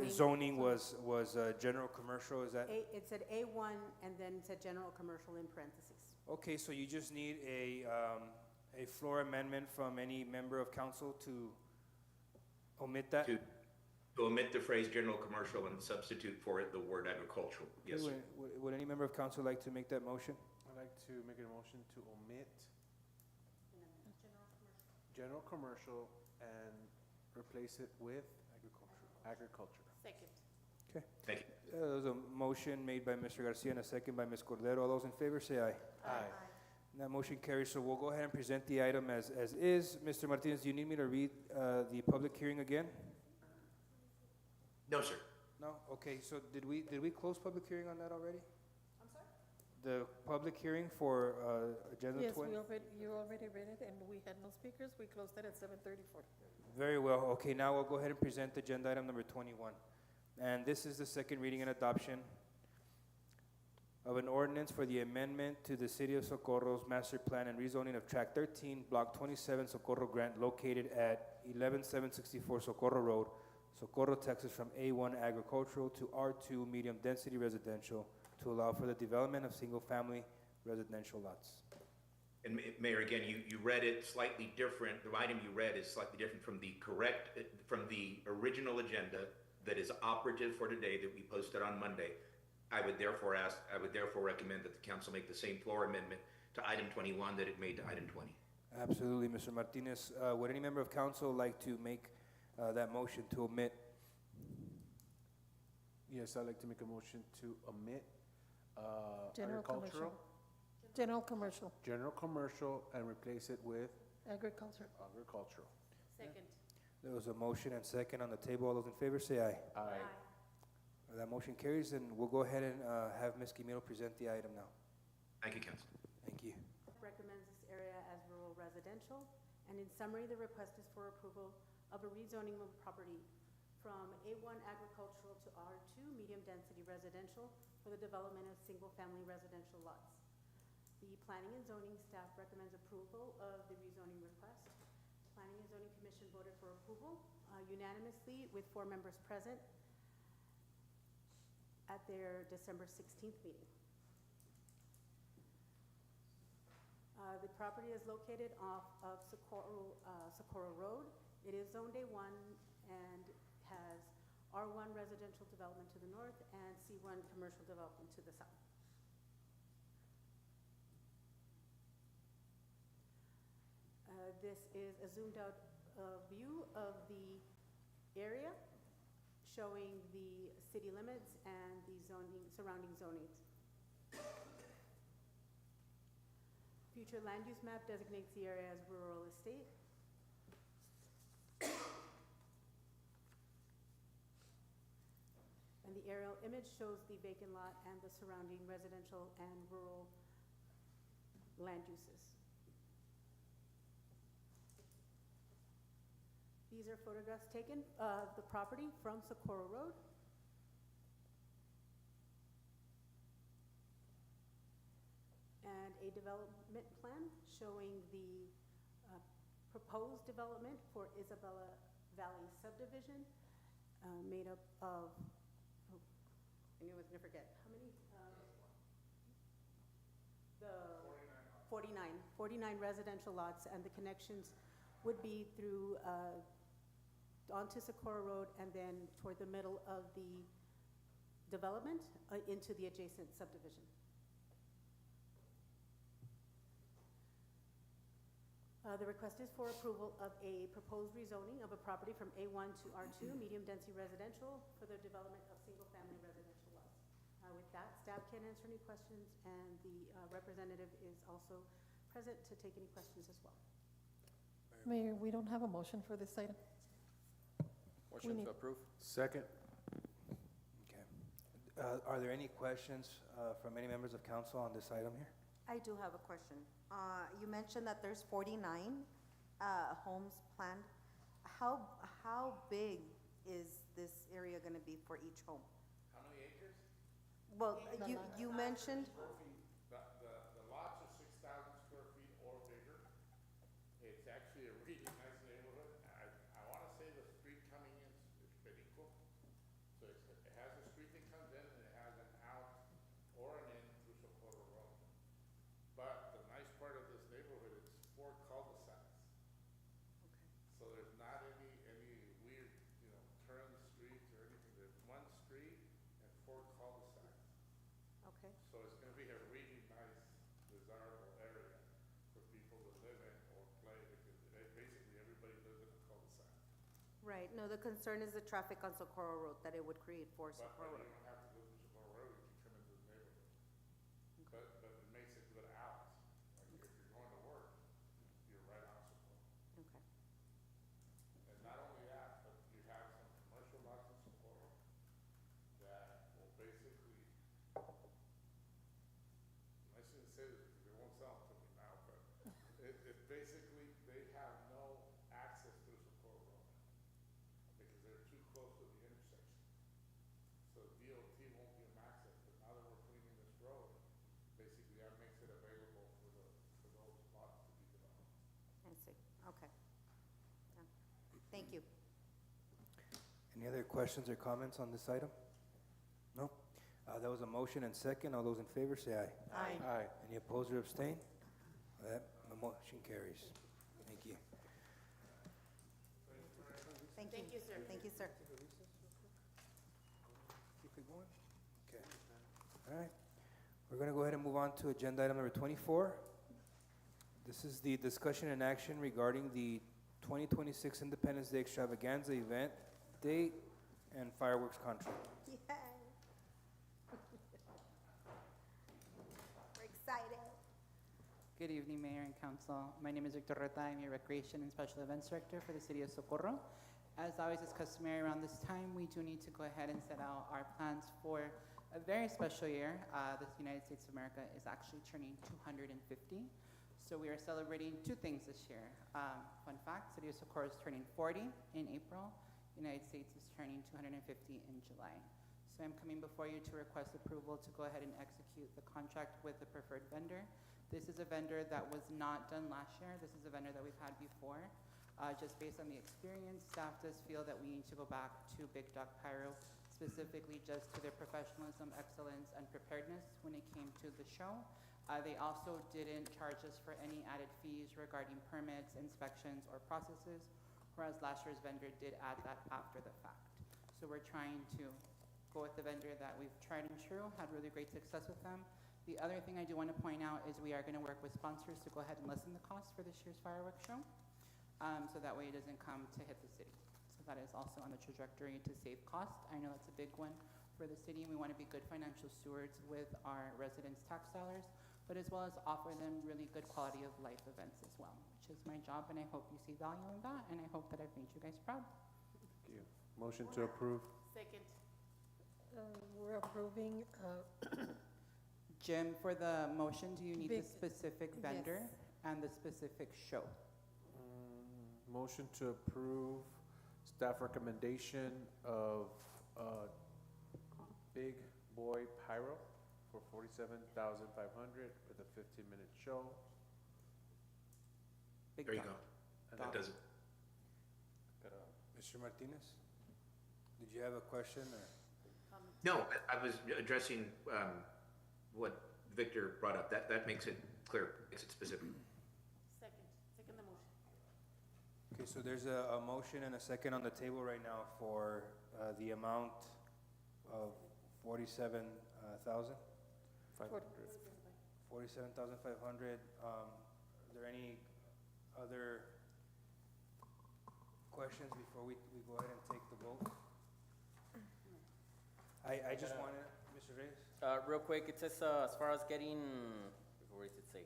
zoning was general commercial. Is that? It said A1 and then it said general commercial in parentheses. Okay, so you just need a floor amendment from any member of council to omit that? To omit the phrase general commercial and substitute for it the word agricultural. Yes, sir. Would any member of council like to make that motion? I'd like to make a motion to omit general commercial and replace it with agriculture. Second. Okay. Thank you. There's a motion made by Mr. Garcia and a second by Ms. Cordero. All those in favor say aye. Aye. And that motion carries, so we'll go ahead and present the item as is. Mr. Martinez, do you need me to read the public hearing again? No, sir. No? Okay, so did we close public hearing on that already? I'm sorry? The public hearing for agenda Yes, 20? you already read it, and we had no speakers. We closed it at 7:34. Very well. Okay, now we'll go ahead and present agenda item number 21. And this is the second reading and adoption of an ordinance for the amendment to the City of Socorro's master plan and rezoning of Tract 13, Block 27, Socorro Grant, located at 11764 Socorro Road, Socorro, Texas, from A1 agricultural to R2 medium density residential to allow for the development of single-family residential lots. And Mayor, again, you read it slightly different. The item you read is slightly different from from the original agenda that is operative for today that we posted on Monday. I would therefore recommend that the council make the same floor amendment to item 21 that it made to item 20. Absolutely, Mr. Martinez. Would any member of council like to make that motion to omit? Yes, I'd like to make a motion to omit General agricultural, commercial. General commercial, general commercial, and replace it with agriculture. agricultural. Second. There was a motion and second on the table. All those in favor say aye. Aye. That motion carries, and we'll go ahead and have Ms. Quimero present the item now. Thank you, council. Thank you. Recommends this area as rural residential, and in summary, the request is for approval of a rezoning of property from A1 agricultural to R2 medium density residential for the development of single-family residential lots. The Planning and Zoning staff recommends approval of the rezoning request. Planning and Zoning Commission voted for approval unanimously with 4 members present at their December 16th meeting. The property is located off of Socorro Road. It is zoned A1 and has R1 residential development to the north and C1 commercial development to the south. This is a zoomed out view of the area showing the city limits and the surrounding zonings. Future land use map designates the area as rural estate. And the aerial image shows the vacant lot and the surrounding residential and rural land uses. These are photographs taken of the property from Socorro Road. And a development plan showing the proposed development for Isabella Valley subdivision made up of, I knew I was going to forget, how many? The 49 residential lots, and the connections would be through onto Socorro Road and then toward the middle of the development into the adjacent subdivision. The request is for approval of a proposed rezoning of a property from A1 to R2, medium density residential, for the development of single-family residential lots. With that, staff can answer any questions, and the representative is also present to take any questions as well. Mayor, we don't have a motion for this item. Motion to approve. Second. Okay. Are there any questions from any members of council on this item here? I do have a question. You mentioned that there's 49 homes planned. How big is this area going to be for each home? How many acres? Well, you mentioned. The lots are 6,000 square feet or bigger. It's actually a really nice neighborhood. I want to say the street coming in is Perico. So it has a street that comes in and it has an out or an in through Socorro Road. But the nice part of this neighborhood is 4 cul-de-sacs. So there's not any weird, turn streets or anything. There's 1 street and 4 cul-de-sacs. Okay. So it's going to be a really nice, desirable area for people to live in or play, because basically everybody lives in a cul-de-sac. Right. No, the concern is the traffic on Socorro Road, that it would create for But Socorro you Road. don't have to go to but it makes it good hours. Like if you're going to work, you're right on Socorro. Okay. And not only that, but you have some commercial lots in Socorro that will basically, I shouldn't say this because they won't sell them to me now, but it basically, they have no access to Socorro Road because they're too close to the intersection. So DOT won't give them access, but now that we're cleaning this road, basically that makes it available for those lots to be developed. I see, okay. Yeah. Thank you. Any other questions or comments on this item? No? That was a motion and second. All those in favor say aye. Aye. Aye. Any opposed or abstain? That motion carries. Thank you. Thank you. Thank you, sir. Thank you, sir. Keep it going? Okay. All right. We're going to go ahead and move on to agenda item number 24. This is the discussion and action regarding the 2026 Independence Day Extravaganza event, date, and fireworks contract. Yay. We're excited. Good evening, Mayor and Council. My name is Victor Reta. I'm your Recreation and Special Events Director for the City of Socorro. As always is customary around this time, we do need to go ahead and set out our plans for a very special year. The United States of America is actually turning 250. So we are celebrating two things this year. Fun fact, City of Socorro is turning 40 in April. United States is turning 250 in July. So I'm coming before you to request approval to go ahead and execute the contract with the preferred vendor. This is a vendor that was not done last year. This is a vendor that we've had before. Just based on the experience, staff does feel that we need to go back to Big Dog Pyro, specifically just to their professionalism, excellence, and preparedness when it came to the show. They also didn't charge us for any added fees regarding permits, inspections, or processes, whereas last year's vendor did add that after the fact. So we're trying to go with the vendor that we've tried and true, had really great success with them. The other thing I do want to point out is we are going to work with sponsors to go ahead and lessen the cost for this year's fireworks show, so that way it doesn't come to hit the city. So that is also on the trajectory to save cost. I know that's a big one for the city, and we want to be good financial stewards with our residents' tax dollars, but as well as offer them really good quality of life events as well, which is my job, and I hope you see value in that, and I hope that I've made you guys proud. Thank you. Motion to approve. Second. We're approving, Jim, for the motion, do you need the Big- specific vendor yes. and the specific show? Motion to approve staff recommendation of Big Boy Pyro for $47,500 with a 15-minute show. Big There you Dog. go. That does it. Mr. Martinez, did you have a question or? No, I was addressing what Victor brought up. That makes it clear, makes it specific. Second the motion. Okay, so there's a motion and a second on the table right now for the amount of 47,000. 500. 47,500. Are there any other questions before we go ahead and take the vote? I just wanted, Mr. Reyes? Real quick, it says, as far as getting, where does it say?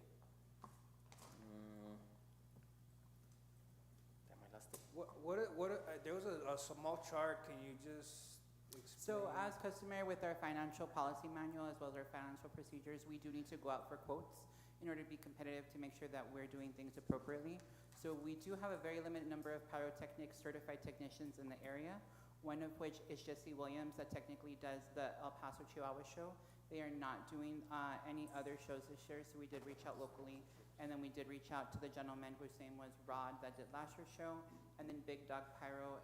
Damn, I lost it. There was a small chart, can you just explain? So as customary with our financial policy manual as well as our financial procedures, we do need to go out for quotes in order to be competitive to make sure that we're doing things appropriately. So we do have a very limited number of pyrotechnics certified technicians in the area, one of which is Jesse Williams that technically does the El Paso Chihuahua show. They are not doing any other shows this year, so we did reach out locally, and then we did reach out to the gentleman whose name was Rod that did last year's show, and then Big Dog Pyro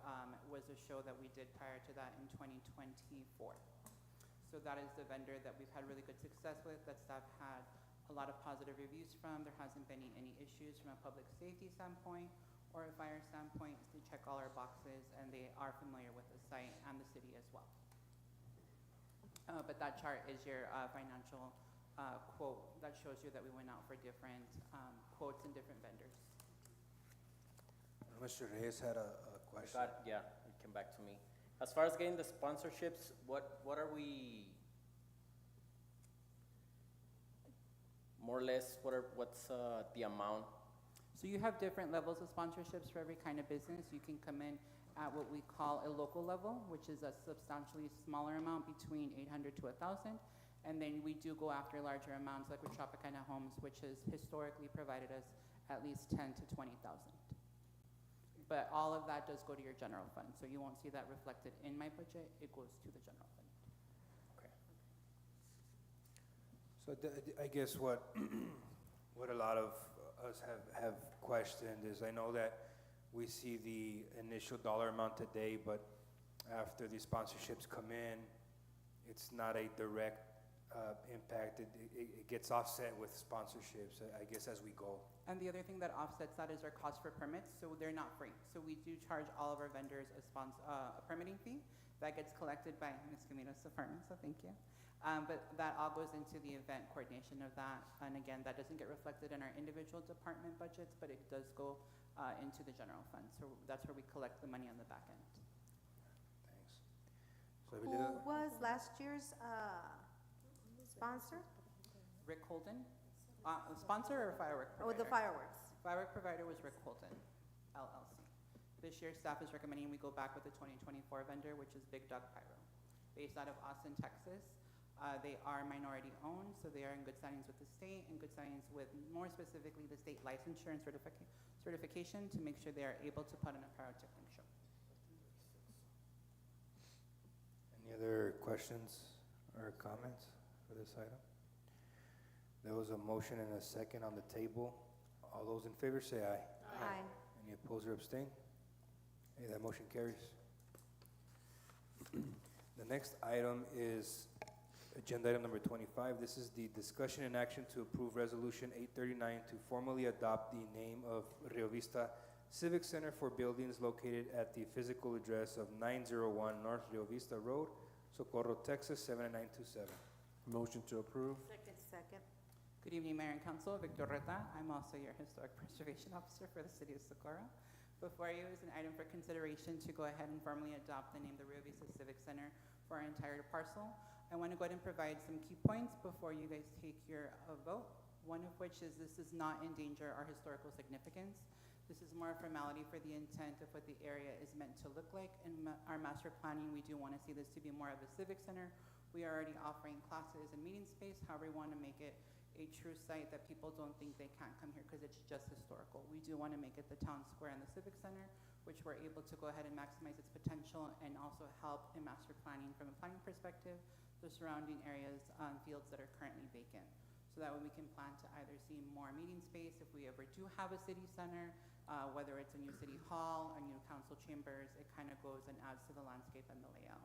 was a show that we did prior to that in 2024. So that is the vendor that we've had really good success with, that staff had a lot of positive reviews from. There hasn't been any issues from a public safety standpoint or a fire standpoint. They check all our boxes, and they are familiar with the site and the city as well. But that chart is your financial quote that shows you that we went out for different quotes and different vendors. Mr. Reyes had a question. Yeah, it came back to me. As far as getting the sponsorships, what are we, more or less, what's the amount? So you have different levels of sponsorships for every kind of business. You can come in at what we call a local level, which is a substantially smaller amount between 800 to 1,000. And then we do go after larger amounts, like with Tropicana Homes, which has historically provided us at least 10 to 20,000. But all of that does go to your general fund, so you won't see that reflected in my budget. It goes to the general fund. So I guess what what a lot of us have questioned is, I know that we see the initial dollar amount today, but after the sponsorships come in, it's not a direct impact. It gets offset with sponsorships, I guess, as we go. And the other thing that offsets that is our cost for permits, so they're not free. So we do charge all of our vendors a permitting fee that gets collected by Ms. Camilo's department, so thank you. But that all goes into the event coordination of that. And again, that doesn't get reflected in our individual department budgets, but it does go into the general fund. So that's where we collect the money on the back end. Thanks. So Who was last year's sponsor? Rick Holden. Sponsor or firework provider? Oh, the fireworks. Firework provider was Rick Holden, LLC. This year, staff is recommending we go back with the 2024 vendor, which is Big Dog Pyro, based out of Austin, Texas. They are minority owned, so they are in good standings with the state, and good standings with, more specifically, the state licensure and certification to make sure they are able to put on a pyrotechnic show. Any other questions or comments for this item? There was a motion and a second on the table. All those in favor say aye. Aye. Any opposed or abstain? Okay, that motion carries. The next item is agenda item number 25. This is the discussion and action to approve resolution 839 to formally adopt the name of Rio Vista Civic Center for buildings located at the physical address of 901 North Rio Vista Road, Socorro, Texas 79927. Motion to approve. Second. Good evening, Mayor and Council. Victor Reta. I'm also your Historic Preservation Officer for the City of Socorro. Before you is an item for consideration to go ahead and formally adopt the name the Rio Vista Civic Center for our entire parcel. I want to go ahead and provide some key points before you guys take your vote. One of which is this does not endanger our historical significance. This is more a formality for the intent of what the area is meant to look like. In our master planning, we do want to see this to be more of a civic center. We are already offering classes and meeting space. However, we want to make it a true site that people don't think they can't come here because it's just historical. We do want to make it the town square and the civic center, which we're able to go ahead and maximize its potential and also help in master planning from a planning perspective, the surrounding areas, fields that are currently vacant. So that way we can plan to either see more meeting space if we ever do have a city center, whether it's a new city hall or new council chambers, it kind of goes and adds to the landscape and the layout.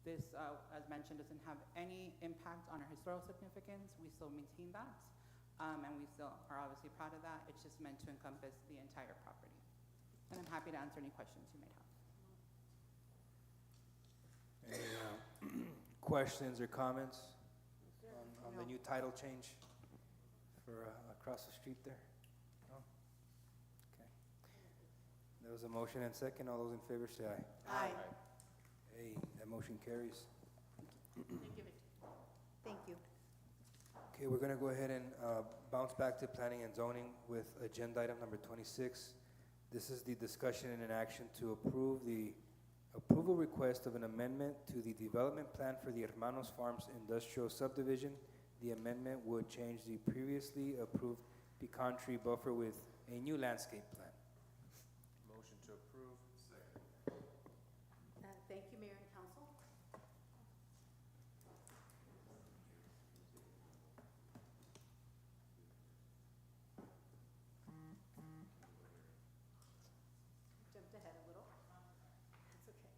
This, as mentioned, doesn't have any impact on our historical significance. We still maintain that, and we still are obviously proud of that. It's just meant to encompass the entire property. And I'm happy to answer any questions you may have. Any questions or comments on the new title change for across the street there? No? Okay. There was a motion and second. All those in favor say aye. Aye. Hey, that motion carries. Thank you, Victor. Thank you. Okay, we're gonna go ahead and bounce back to planning and zoning with agenda item number 26. This is the discussion and an action to approve the approval request of an amendment to the development plan for the Hermanos Farms Industrial Subdivision. The amendment would change the previously approved pecan tree buffer with a new landscape plan. Motion to approve. Second. Thank you, Mayor and Council. Jumped ahead a little. It's okay.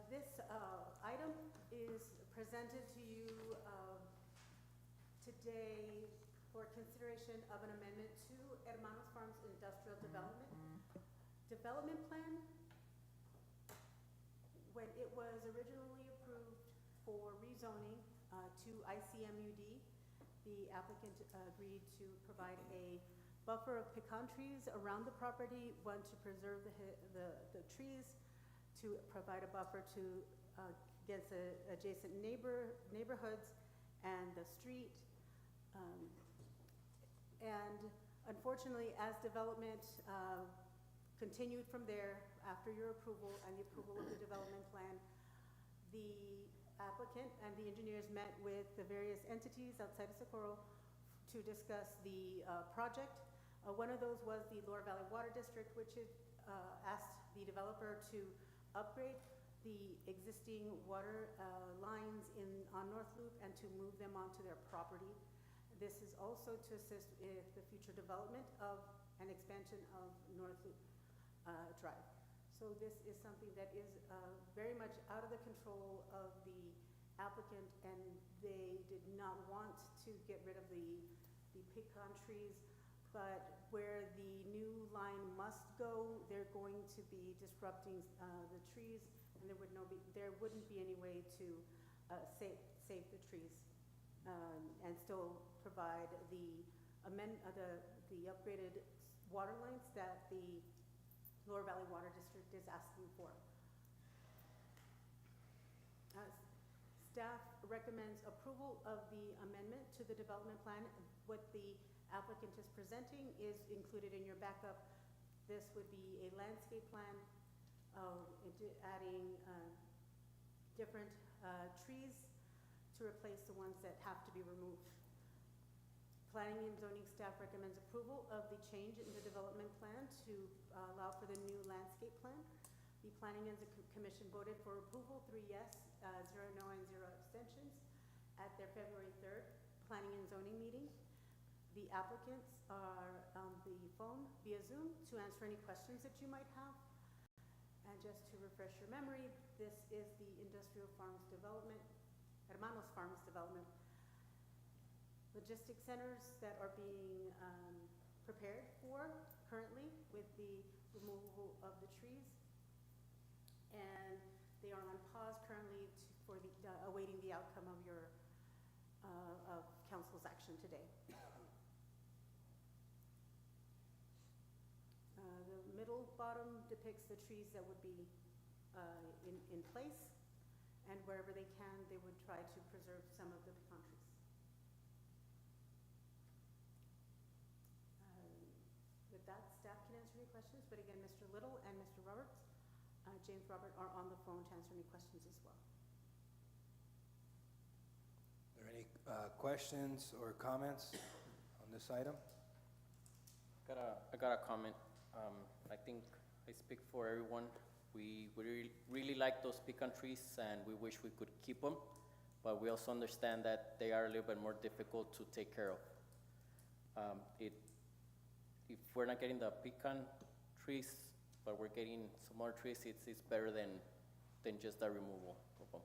This item is presented to you today for consideration of an amendment to Hermanos Farms Industrial Development Plan. When it was originally approved for rezoning to ICMUD, the applicant agreed to provide a buffer of pecan trees around the property, one to preserve the trees, to provide a buffer to against adjacent neighborhoods, and the street. And unfortunately, as development continued from there, after your approval and the approval of the development plan, the applicant and the engineers met with the various entities outside of Socorro to discuss the project. One of those was the Lower Valley Water District, which asked the developer to upgrade the existing water lines on North Loop and to move them onto their property. This is also to assist with the future development of an expansion of North Loop Drive. So this is something that is very much out of the control of the applicant, and they did not want to get rid of the pecan trees, but where the new line must go, they're going to be disrupting the trees, and there wouldn't be any way to save the trees and still provide the upgraded water lines that the Lower Valley Water District is asking for. Staff recommends approval of the amendment to the development plan. What the applicant is presenting is included in your backup. This would be a landscape plan, adding different trees to replace the ones that have to be removed. Planning and zoning staff recommends approval of the change in the development plan to allow for the new landscape plan. The Planning and Commission voted for approval, 3 yes, 0 no, and 0 abstentions at their February 3rd Planning and Zoning meeting. The applicants are on the phone via Zoom to answer any questions that you might have. And just to refresh your memory, this is the Industrial Farms Development, Hermanos Farms Development. Logistics centers that are being prepared for currently with the removal of the trees. And they are on pause currently for awaiting the outcome of your of council's action today. The middle bottom depicts the trees that would be in place, and wherever they can, they would try to preserve some of the pecan trees. With that, staff can answer any questions, but again, Mr. Little and Mr. Roberts, James Robert, are on the phone to answer any questions as well. Are there any questions or comments on this item? I got a comment. I think I speak for everyone. We really like those pecan trees, and we wish we could keep them, but we also understand that they are a little bit more difficult to take care of. If we're not getting the pecan trees, but we're getting some more trees, it's better than just the removal of them.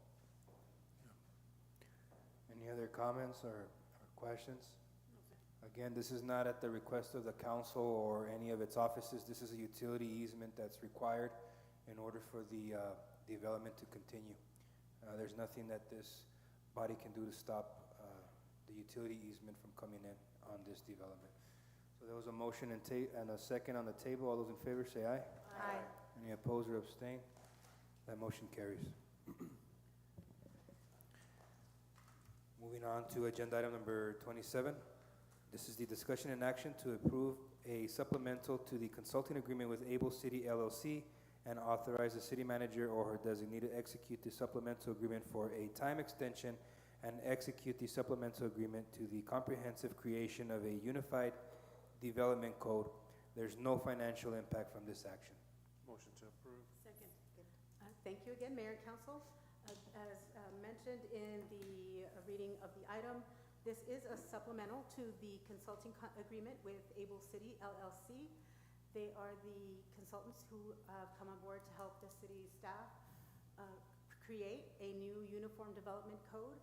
Any other comments or questions? Again, this is not at the request of the council or any of its offices. This is a utility easement that's required in order for the development to continue. There's nothing that this body can do to stop the utility easement from coming in on this development. So there was a motion and a second on the table. All those in favor say aye. Aye. Any opposed or abstain? That motion carries. Moving on to agenda item number 27. This is the discussion and action to approve a supplemental to the consulting agreement with Able City LLC and authorize the city manager or her designated to execute the supplemental agreement for a time extension and execute the supplemental agreement to the comprehensive creation of a unified development code. There's no financial impact from this action. Motion to approve. Second. Thank you again, Mayor and Council. As mentioned in the reading of the item, this is a supplemental to the consulting agreement with Able City LLC. They are the consultants who have come on board to help the city staff create a new uniform development code.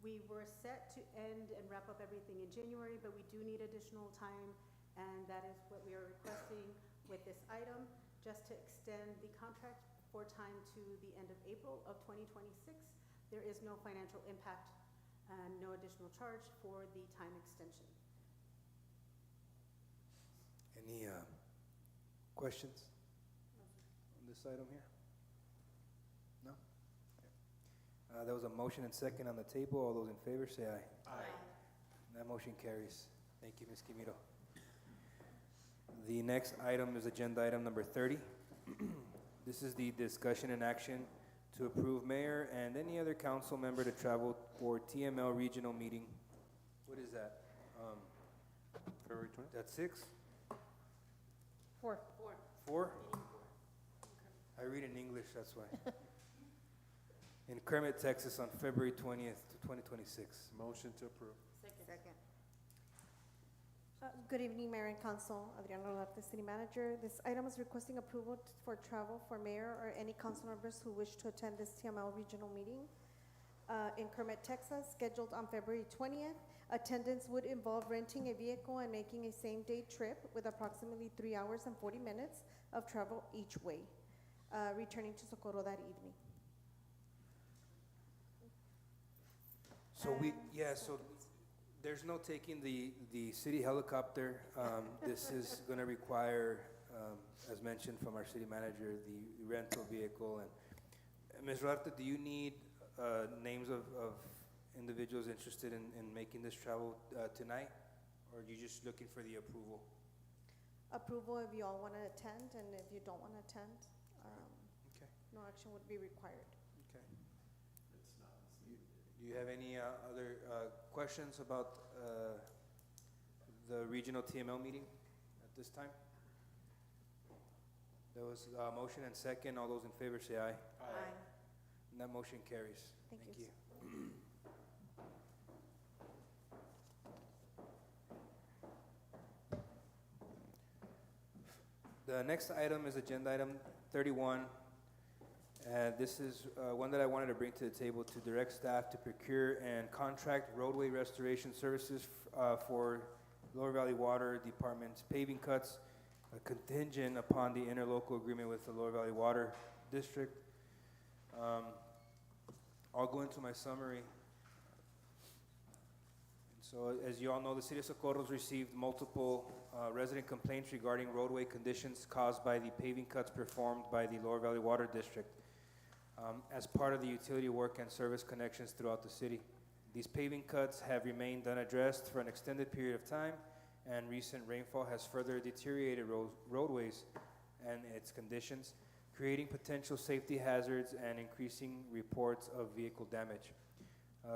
We were set to end and wrap up everything in January, but we do need additional time, and that is what we are requesting with this item, just to extend the contract for time to the end of April of 2026. There is no financial impact and no additional charge for the time extension. Any questions on this item here? No? Okay. There was a motion and second on the table. All those in favor say aye. Aye. That motion carries. Thank you, Ms. Quimito. The next item is agenda item number 30. This is the discussion and action to approve mayor and any other council member to travel for TML regional meeting. What is that? February 20th? That's 6? 4. 4? I read in English, that's why. In Kermit, Texas on February 20th to 2026. Motion to approve. Second. Good evening, Mayor and Council. Adriana Olarte, City Manager. This item is requesting approval for travel for mayor or any council members who wish to attend this TML regional meeting in Kermit, Texas, scheduled on February 20th. Attendance would involve renting a vehicle and making a same-day trip with approximately 3 hours and 40 minutes of travel each way, returning to Socorro that evening. So so there's no taking the city helicopter. This is going to require, as mentioned from our city manager, the rental vehicle. And Ms. Rarte, do you need names of individuals interested in making this travel tonight? Or are you just looking for the approval? Approval if you all want to attend, and if you don't want to attend, Okay. no action would be required. Okay. Do you have any other questions about the regional TML meeting at this time? There was a motion and second. All those in favor say aye. Aye. And that motion carries. Thank you. The next item is agenda item 31. This is one that I wanted to bring to the table to direct staff to procure and contract roadway restoration services for Lower Valley Water Department's paving cuts, contingent upon the interlocal agreement with the Lower Valley Water District. I'll go into my summary. So as you all know, the City of Socorro has received multiple resident complaints regarding roadway conditions caused by the paving cuts performed by the Lower Valley Water District as part of the utility work and service connections throughout the city. These paving cuts have remained unaddressed for an extended period of time, and recent rainfall has further deteriorated roadways and its conditions, creating potential safety hazards and increasing reports of vehicle damage.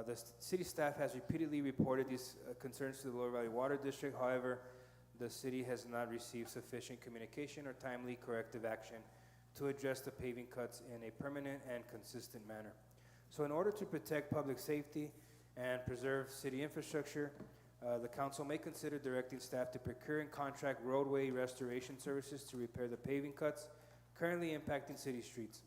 The city staff has repeatedly reported these concerns to the Lower Valley Water District. However, the city has not received sufficient communication or timely corrective action to address the paving cuts in a permanent and consistent manner. So in order to protect public safety and preserve city infrastructure, the council may consider directing staff to procure and contract roadway restoration services to repair the paving cuts currently impacting city streets.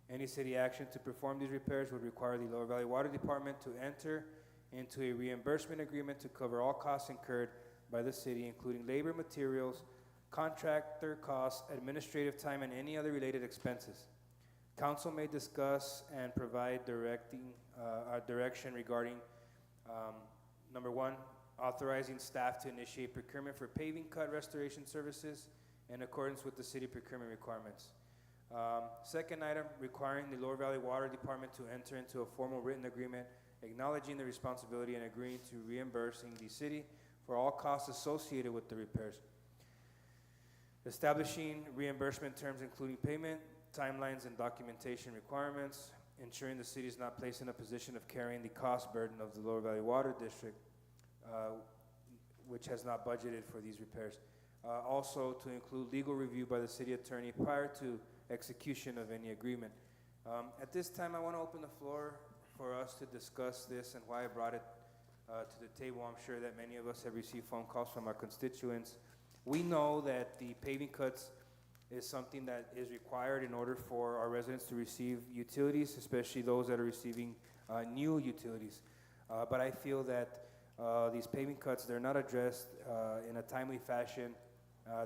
Any city action to perform these repairs would require the Lower Valley Water Department to enter into a reimbursement agreement to cover all costs incurred by the city, including labor, materials, contractor costs, administrative time, and any other related expenses. Council may discuss and provide direction regarding number 1, authorizing staff to initiate procurement for paving cut restoration services in accordance with the city procurement requirements. Second item, requiring the Lower Valley Water Department to enter into a formal written agreement acknowledging the responsibility and agreeing to reimbursing the city for all costs associated with the repairs. Establishing reimbursement terms including payment, timelines, and documentation requirements, ensuring the city is not placed in a position of carrying the cost burden of the Lower Valley Water District, which has not budgeted for these repairs. Also, to include legal review by the city attorney prior to execution of any agreement. At this time, I want to open the floor for us to discuss this and why I brought it to the table. I'm sure that many of us have received phone calls from our constituents. We know that the paving cuts is something that is required in order for our residents to receive utilities, especially those that are receiving new utilities. But I feel that these paving cuts, they're not addressed in a timely fashion.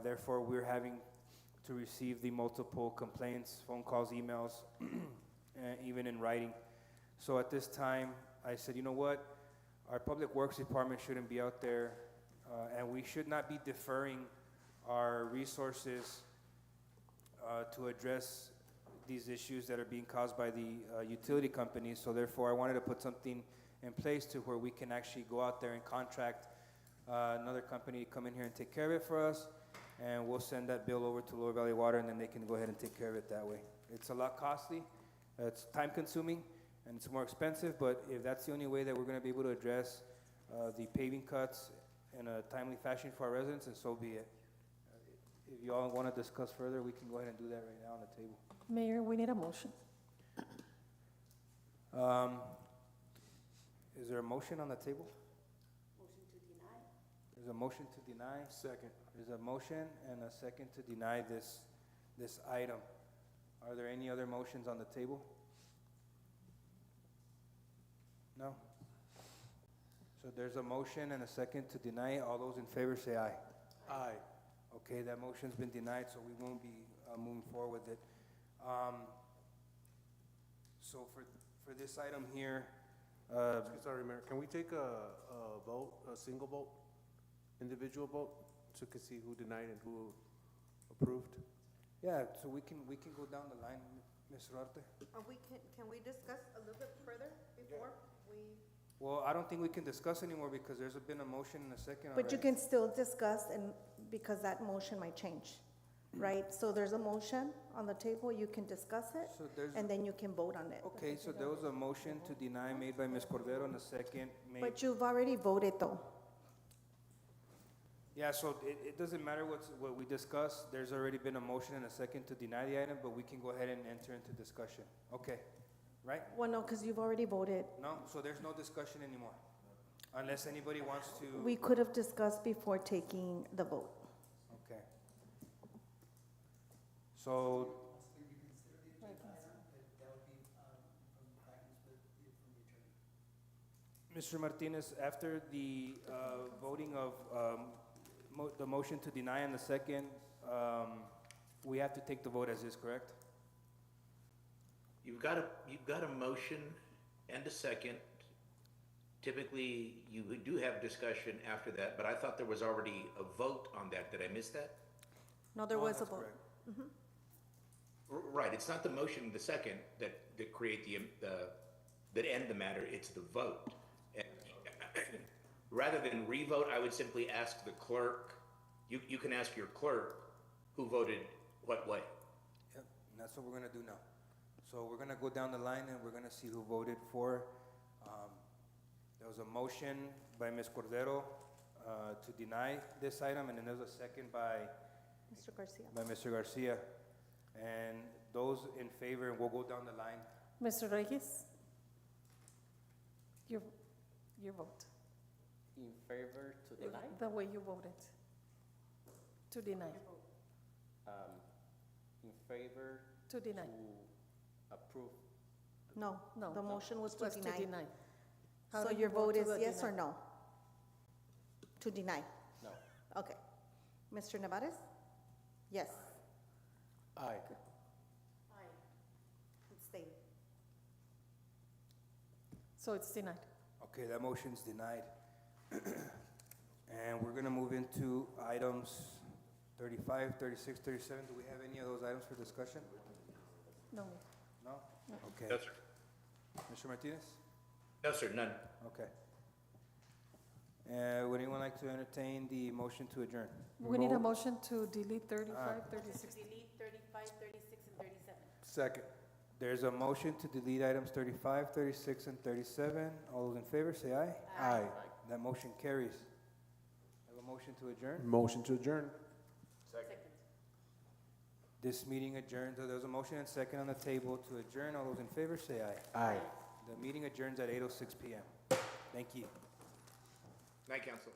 Therefore, we're having to receive the multiple complaints, phone calls, emails, even in writing. So at this time, I said, you know what? Our Public Works Department shouldn't be out there, and we should not be deferring our resources to address these issues that are being caused by the utility companies. So therefore, I wanted to put something in place to where we can actually go out there and contract another company to come in here and take care of it for us. And we'll send that bill over to Lower Valley Water, and then they can go ahead and take care of it that way. It's a lot costly, it's time consuming, and it's more expensive, but if that's the only way that we're gonna be able to address the paving cuts in a timely fashion for our residents, and so be it. If you all wanna discuss further, we can go ahead and do that right now on the table. Mayor, we need a motion. Is there a motion on the table? Motion to deny. There's a motion to deny. Second. There's a motion and a second to deny this item. Are there any other motions on the table? No? So there's a motion and a second to deny. All those in favor say aye. Aye. Okay, that motion's been denied, so we won't be moving forward with it. So for this item here, Sorry, Mayor, can we take a vote, a single vote, individual vote, so we can see who denied and who approved? yeah, so we can go down the line, Ms. Rarte. Can we discuss a little bit further before we? Well, I don't think we can discuss anymore because there's been a motion and a second already. But you can still discuss, and because that motion might change, right? So there's a motion on the table, you can discuss it, So there's, and then you can vote on it. okay, so there was a motion to deny made by Ms. Cordero and a second made. But you've already voted though. Yeah, so it doesn't matter what we discuss. There's already been a motion and a second to deny the item, but we can go ahead and enter into discussion. Okay, right? Well, no, because you've already voted. No, so there's no discussion anymore. Unless anybody wants to. We could have discussed before taking the vote. Okay. So, Mr. Martinez, after the voting of the motion to deny and the second, we have to take the vote as is, correct? You've got a motion and a second. Typically, you do have discussion after that, but I thought there was already a vote on that. Did I miss that? No, there No, was a that's vote. correct. Right, it's not the motion and the second that create that end the matter, it's the vote. And rather than revote, I would simply ask the clerk, you can ask your clerk who voted what way. Yep, and that's what we're gonna do now. So we're gonna go down the line and we're gonna see who voted for. There was a motion by Ms. Cordero to deny this item, and then there's a second by Mr. Garcia. Mr. Garcia. And those in favor, and we'll go down the line. Mr. Reyes? Your vote, In favor to deny? the way you voted, to deny, In favor to deny. to approve? No, No. the motion was to Was to deny. deny. How So do you your vote to is the yes or deny? no? To deny? No. Okay. Mr. Nevares? Yes. Aye. Abstain. So it's denied. Okay, that motion's denied. And we're gonna move into items 35, 36, 37. Do we have any of those items for discussion? No. No? Okay. No, sir. Mr. Martinez? No, sir, none. Okay. Would anyone like to entertain the motion to adjourn? We need a Mo- motion to delete 35, 36. Delete 35, 36, and 37. Second. There's a motion to delete items 35, 36, and 37. All those in favor, say aye. Aye. That motion carries. Have a motion to adjourn? Motion to adjourn. Second. This meeting adjourns. There's a motion and second on the table to adjourn. All those in favor, say aye. Aye. The meeting adjourns at 8:06 p.m. Thank you. Night, council.